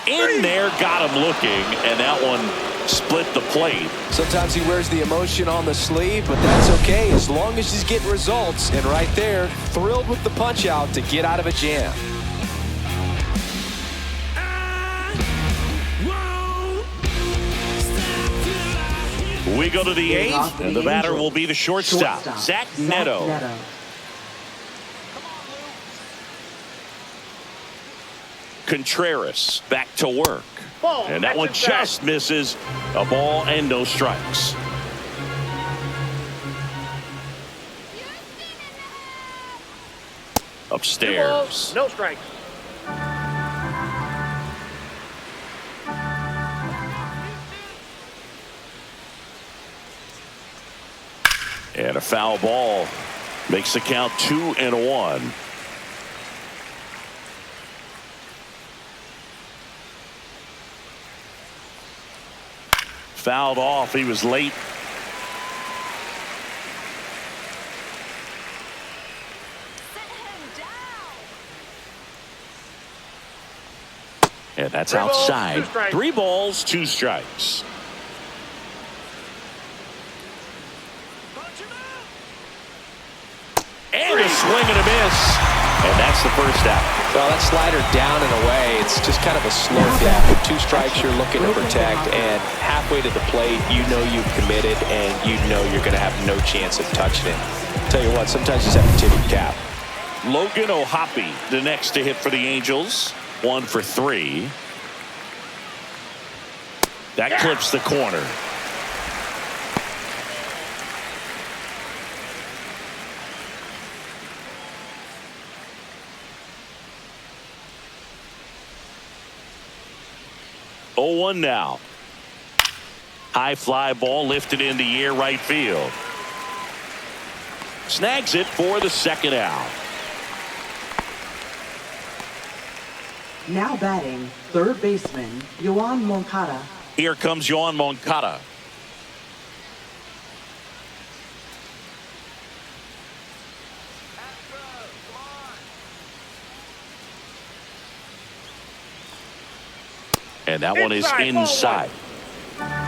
In there, got him looking, and that one split the plate. Sometimes he wears the emotion on the sleeve, but that's okay as long as he's getting results. And right there, thrilled with the punch out to get out of a jam. We go to the Leading off eighth, for and the the batter Angels, will be the shortstop, Zach Neto. Contreras back to work. Ball. And that That's one inside. just misses. A ball and no strikes. Two Upstairs. balls, no strikes. And a foul ball makes the count 2-1. Fouled off. He was late. And that's Three balls, outside. 2 strikes. 3 balls, 2 strikes. And a swing and a miss. And that's the first out. Well, that slider down and away, it's just kind of a slow gap. With 2 strikes you're looking to protect, and halfway to the plate, you know you've committed, and you know you're going to have no chance of touching it. Tell you what, sometimes you just have to tip your cap. Logan O'Hoppe, the next to hit for the Angels. 1 for 3. That clips the corner. Oh, 1 now. High fly ball lifted in the air, right field. Snags it for the second out. Now batting, third baseman, Yoan Moncada. Here comes Yoan Moncada. And that one is inside.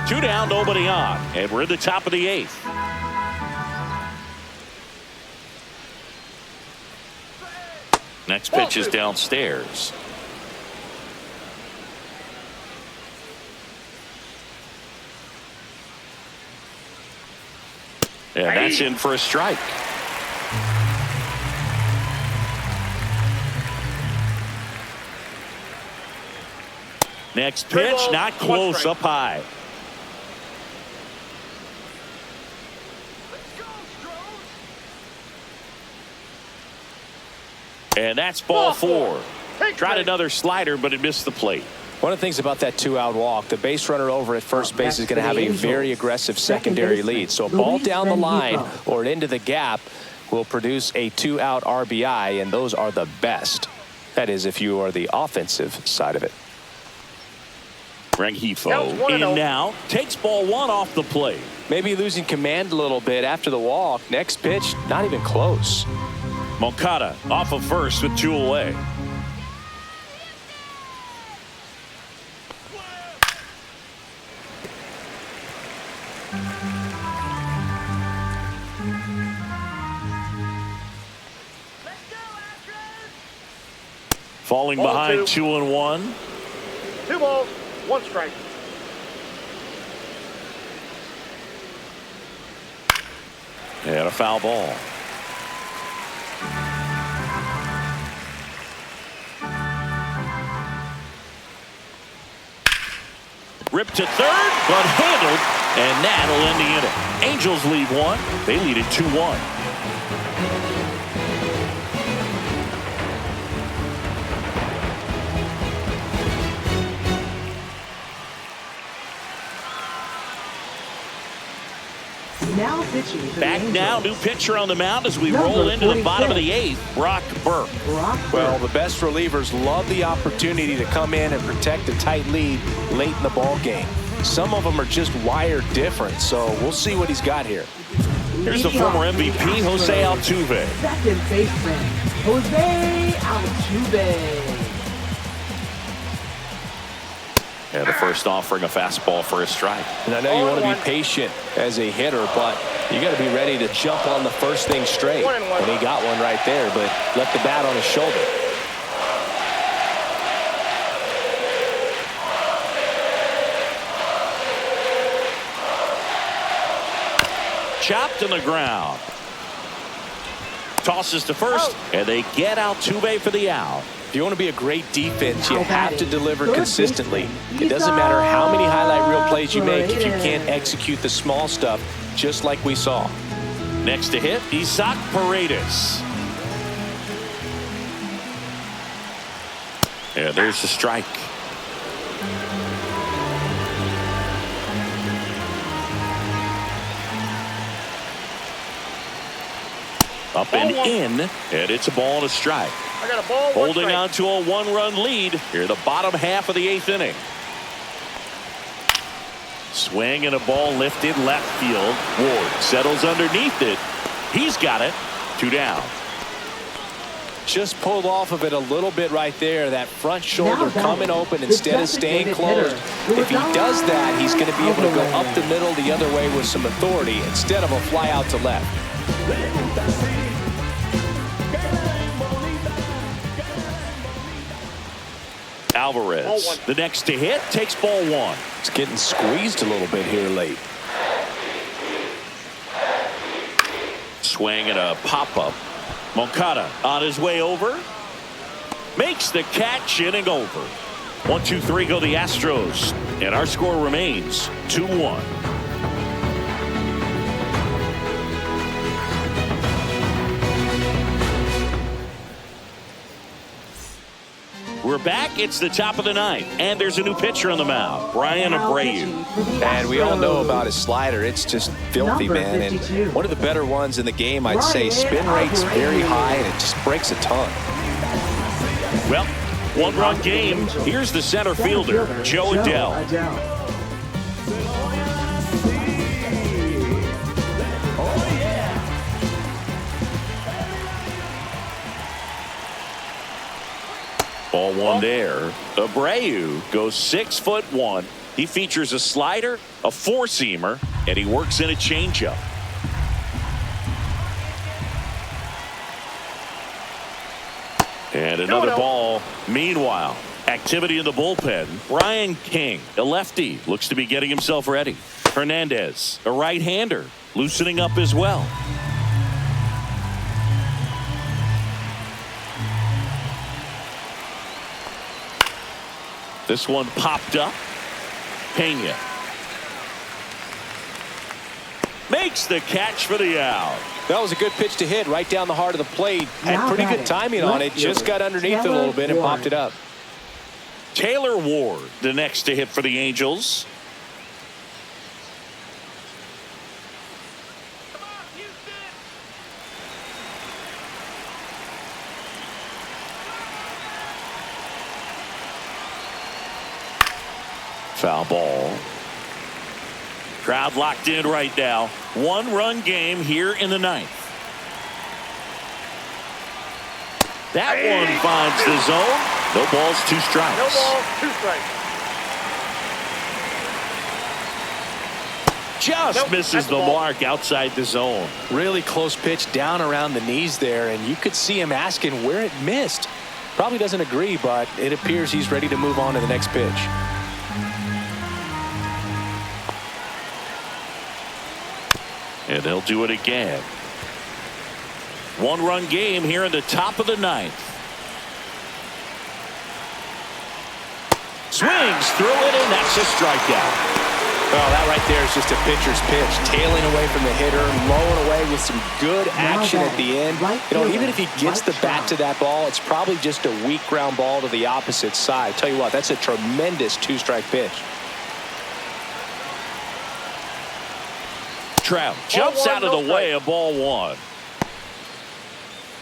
2 down, nobody on. And we're at the top of the 8th. Next pitch is downstairs. And that's in for a strike. Next pitch, not close, up high. And that's ball 4. Tried another slider, but it missed the plate. One of the things about that 2-out walk, the base runner over at first base is going to have a very aggressive secondary lead. So a ball down the line or into the gap will produce a 2-out RBI, and those are the best. That is, if you are the offensive side of it. Rengifo in now, takes ball 1 off the plate. Maybe losing command a little bit after the walk. Next pitch, not even close. Moncada off of first with 2 away. Falling behind 2-1. 2 balls, 1 strike. And a foul ball. Ripped to third, but handled, and that'll end the inning. Angels lead 1. They lead it 2-1. Now pitching for Back the now, Angels. new pitcher on the mound as we Number roll into the bottom of 46. the 8th, Brock Burke. Well, the best relievers love the opportunity to come in and protect a tight lead late in the ball game. Some of them are just wired different, so we'll see what he's got here. Here's the former MVP, Jose Altuve. Second baseman, Jose Altuve. And the first offering a fastball for a strike. And I know you want to be patient as a hitter, but you got to be ready to jump on the first thing straight. 1-1. And he got one right there, but left the bat on his shoulder. chopped on the ground. Tosses to first, and they get Altuve for the out. If you want to be a great defense, you have to deliver consistently. It doesn't matter how many highlight reel plays you make if you can't execute the small stuff, just like we saw. Next to hit, Isaac Paredes. And there's the strike. Up and in, and it's a ball and a strike. I got a ball. Holding on to a one-run lead here, the bottom half of the 8th inning. Swing and a ball lifted left field. Ward settles underneath it. He's got it. 2 down. Just pulled off of it a little bit right there. That front shoulder coming open instead of staying closed. If he does that, he's going to be able to go up the middle the other way with some authority instead of a fly out to left. Alvarez, the next to hit, takes ball 1. It's getting squeezed a little bit here late. Swing and a pop-up. Moncada on his way over. Makes the catch, inning over. 1-2-3 go the Astros. And our score remains 2-1. We're back. It's the top of the 9th, and there's a new pitcher on the mound, Brian Abreu. And we all know about his slider. It's just filthy, man. And one of the better ones in the game, I'd say. Spin rate's very high, and it just breaks a ton. Well, one-run game. Here's the center fielder, Joe Adell. Ball 1 there. Abreu goes 6'1". He features a slider, a four-seamer, and he works in a changeup. And another ball. Meanwhile, activity in the bullpen. Brian King, a lefty, looks to be getting himself ready. Hernandez, a right-hander, loosening up as well. This one popped up. Pena makes the catch for the out. That was a good pitch to hit right down the heart of the plate. Had pretty good timing on it. Just got underneath it a little bit and popped it up. Taylor Ward, the next to hit for the Angels. Foul ball. Crowd locked in right now. One-run game here in the 9th. That one finds the zone. No balls, 2 strikes. No balls, 2 strikes. Just misses the mark outside the zone. Really close pitch down around the knees there, and you could see him asking where it missed. Probably doesn't agree, but it appears he's ready to move on to the next pitch. And they'll do it again. One-run game here in the top of the 9th. Swings through it, and that's a strikeout. Well, that right there is just a pitcher's pitch. Tailing away from the hitter, lowing away with some good action at the end. You know, even if he gets the bat to that ball, it's probably just a weak ground ball to the opposite side. Tell you what, that's a tremendous 2-strike pitch. Trout jumps out of the way of ball 1.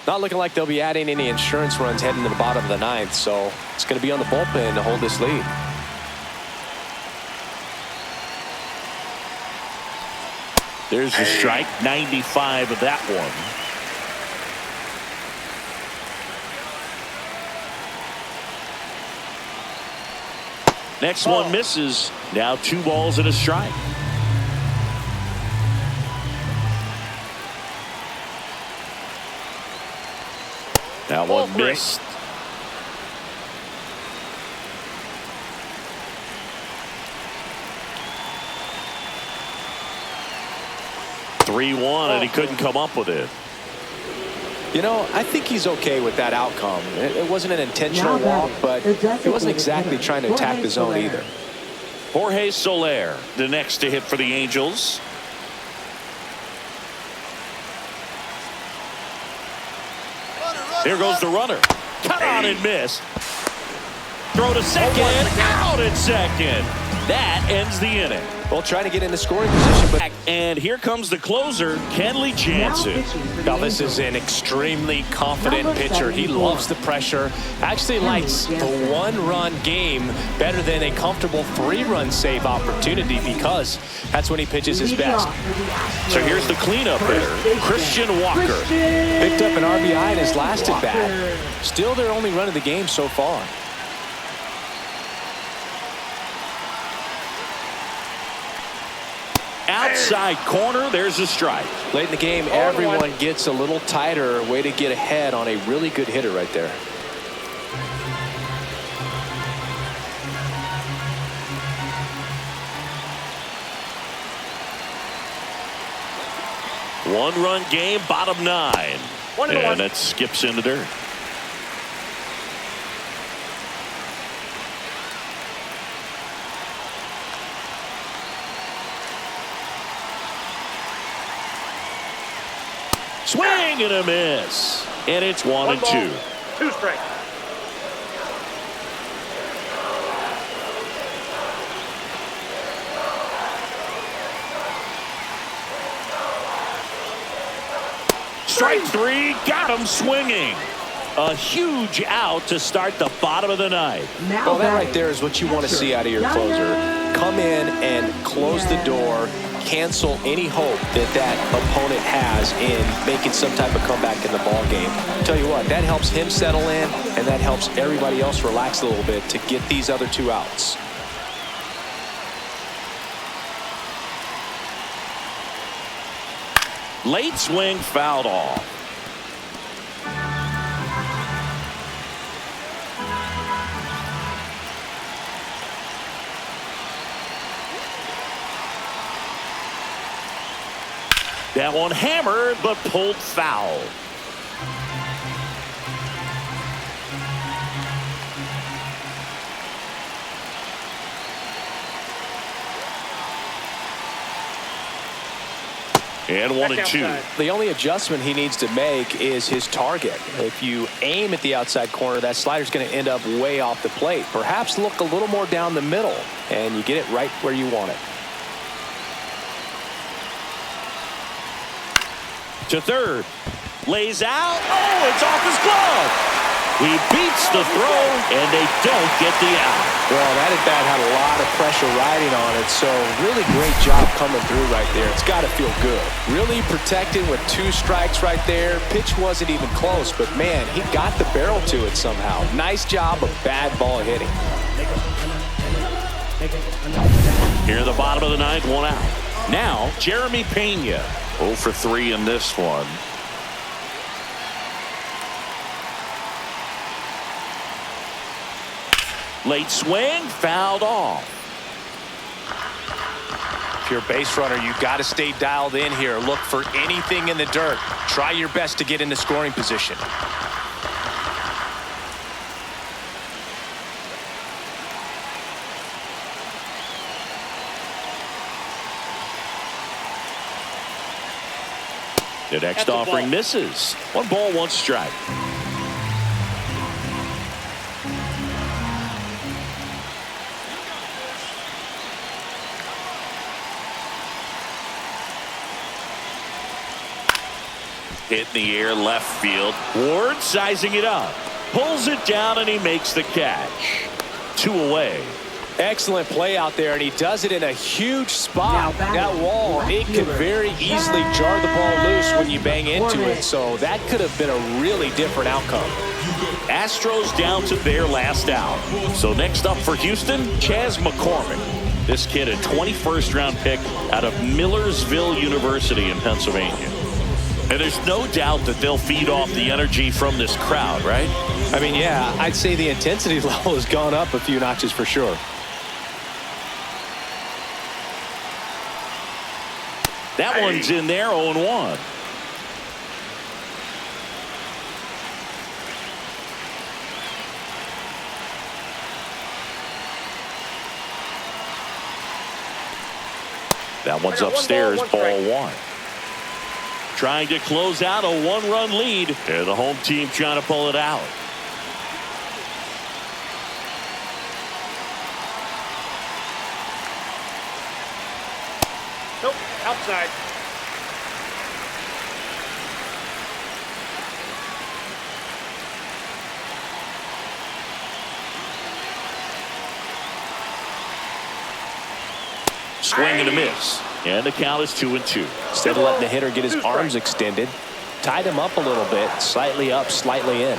Not looking like they'll be adding any insurance runs heading to the bottom of the 9th, so it's going to be on the bullpen to hold this lead. There's the strike, 95 of that one. Next one misses. Now 2 balls and a strike. That one missed. 3-1, and he couldn't come up with it. You know, I think he's okay with that outcome. It wasn't an intentional walk, but he wasn't exactly trying to attack the zone either. Jorge Soler, the next to hit for the Angels. Here goes the runner. Cut on and miss. Throw to second. Out at second. That ends the inning. Well, trying to get in the scoring position, but And here comes the closer, Kenley Jansen. now this is an extremely confident pitcher. He loves the pressure. Actually likes the one-run game better than a comfortable three-run save opportunity because that's when he pitches his best. So here's the cleanup hitter, Christian Walker. Picked up an RBI in his last at-bat. Still their only run of the game so far. Outside corner, there's a strike. Late in the game, everyone gets a little tighter. Way to get ahead on a really good hitter right there. One-run game, bottom 9. And that skips into dirt. Swing and a miss. And it's 1-2. 2 strikes. Strike 3, got him swinging. A huge out to start the bottom of the ninth. Well, that right there is what you want to see out of your closer. Come in and close the door. Cancel any hope that opponent has in making some type of comeback in the ball game. Tell you what, that helps him settle in, and that helps everybody else relax a little bit to get these other 2 outs. Late swing fouled off. That one hammered, but pulled foul. And 1-2. The only adjustment he needs to make is his target. If you aim at the outside corner, that slider's going to end up way off the plate. Perhaps look a little more down the middle, and you get it right where you want it. To third. Lays out. Oh, it's off his glove. He beats the throw, and they don't get the out. Well, that at-bat had a lot of pressure riding on it, so really great job coming through right there. It's got to feel good. Really protecting with 2 strikes right there. Pitch wasn't even close, but, man, he got the barrel to it somehow. Nice job of bad ball hitting. Here in the bottom of the ninth, 1 out. Now, Jeremy Pena. 0 for 3 in this one. Late swing, fouled off. If you're a base runner, you've got to stay dialed in here. Look for anything in the dirt. Try your best to get into scoring position. The next offering misses. 1 ball, 1 strike. Hit in the air, left field. Ward sizing it up. Pulls it down, and he makes the catch. 2 away. Excellent play out there, and he does it in a huge spot. That wall, it could very easily jar the ball loose when you bang into it, so that could have been a really different outcome. Astros down to their last out. So next up for Houston, Chas McCormick. This kid, a 21st round pick out of Millersville University in Pennsylvania. And there's no doubt that they'll feed off the energy from this crowd, right? I mean, yeah, I'd say the intensity level has gone up a few notches for sure. That one's in there, 0-1. That one's upstairs, ball one. Trying to close out a one-run lead, and the home team trying to pull it out. Nope, outside. Swing and a miss. And the count is 2-2. Instead of letting the hitter get his arms extended, tied him up a little bit, slightly up, slightly in.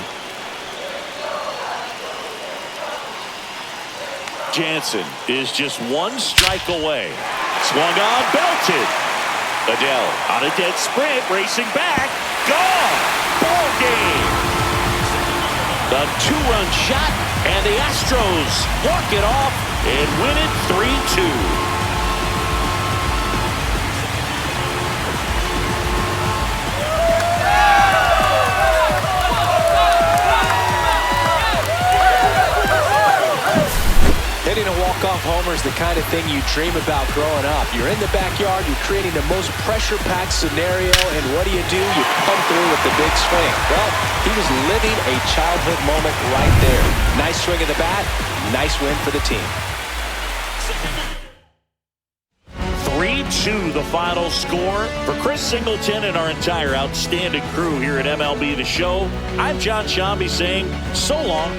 Jansen is just one strike away. Swung on, belted. Adele on a dead sprint, racing back. Gone. Ball game. The two-run shot, and the Astros walk it off and win it 3-2. Hitting a walk-off homer is the kind of thing you dream about growing up. You're in the backyard, you're creating the most pressure-packed scenario, and what do? You come through with the big swing. Well, he was living a childhood moment right there. Nice swing of the bat, nice win for the team. 3-2 the final score. For Chris Singleton and our entire outstanding crew here at MLB The Show, I'm John Shambi saying so long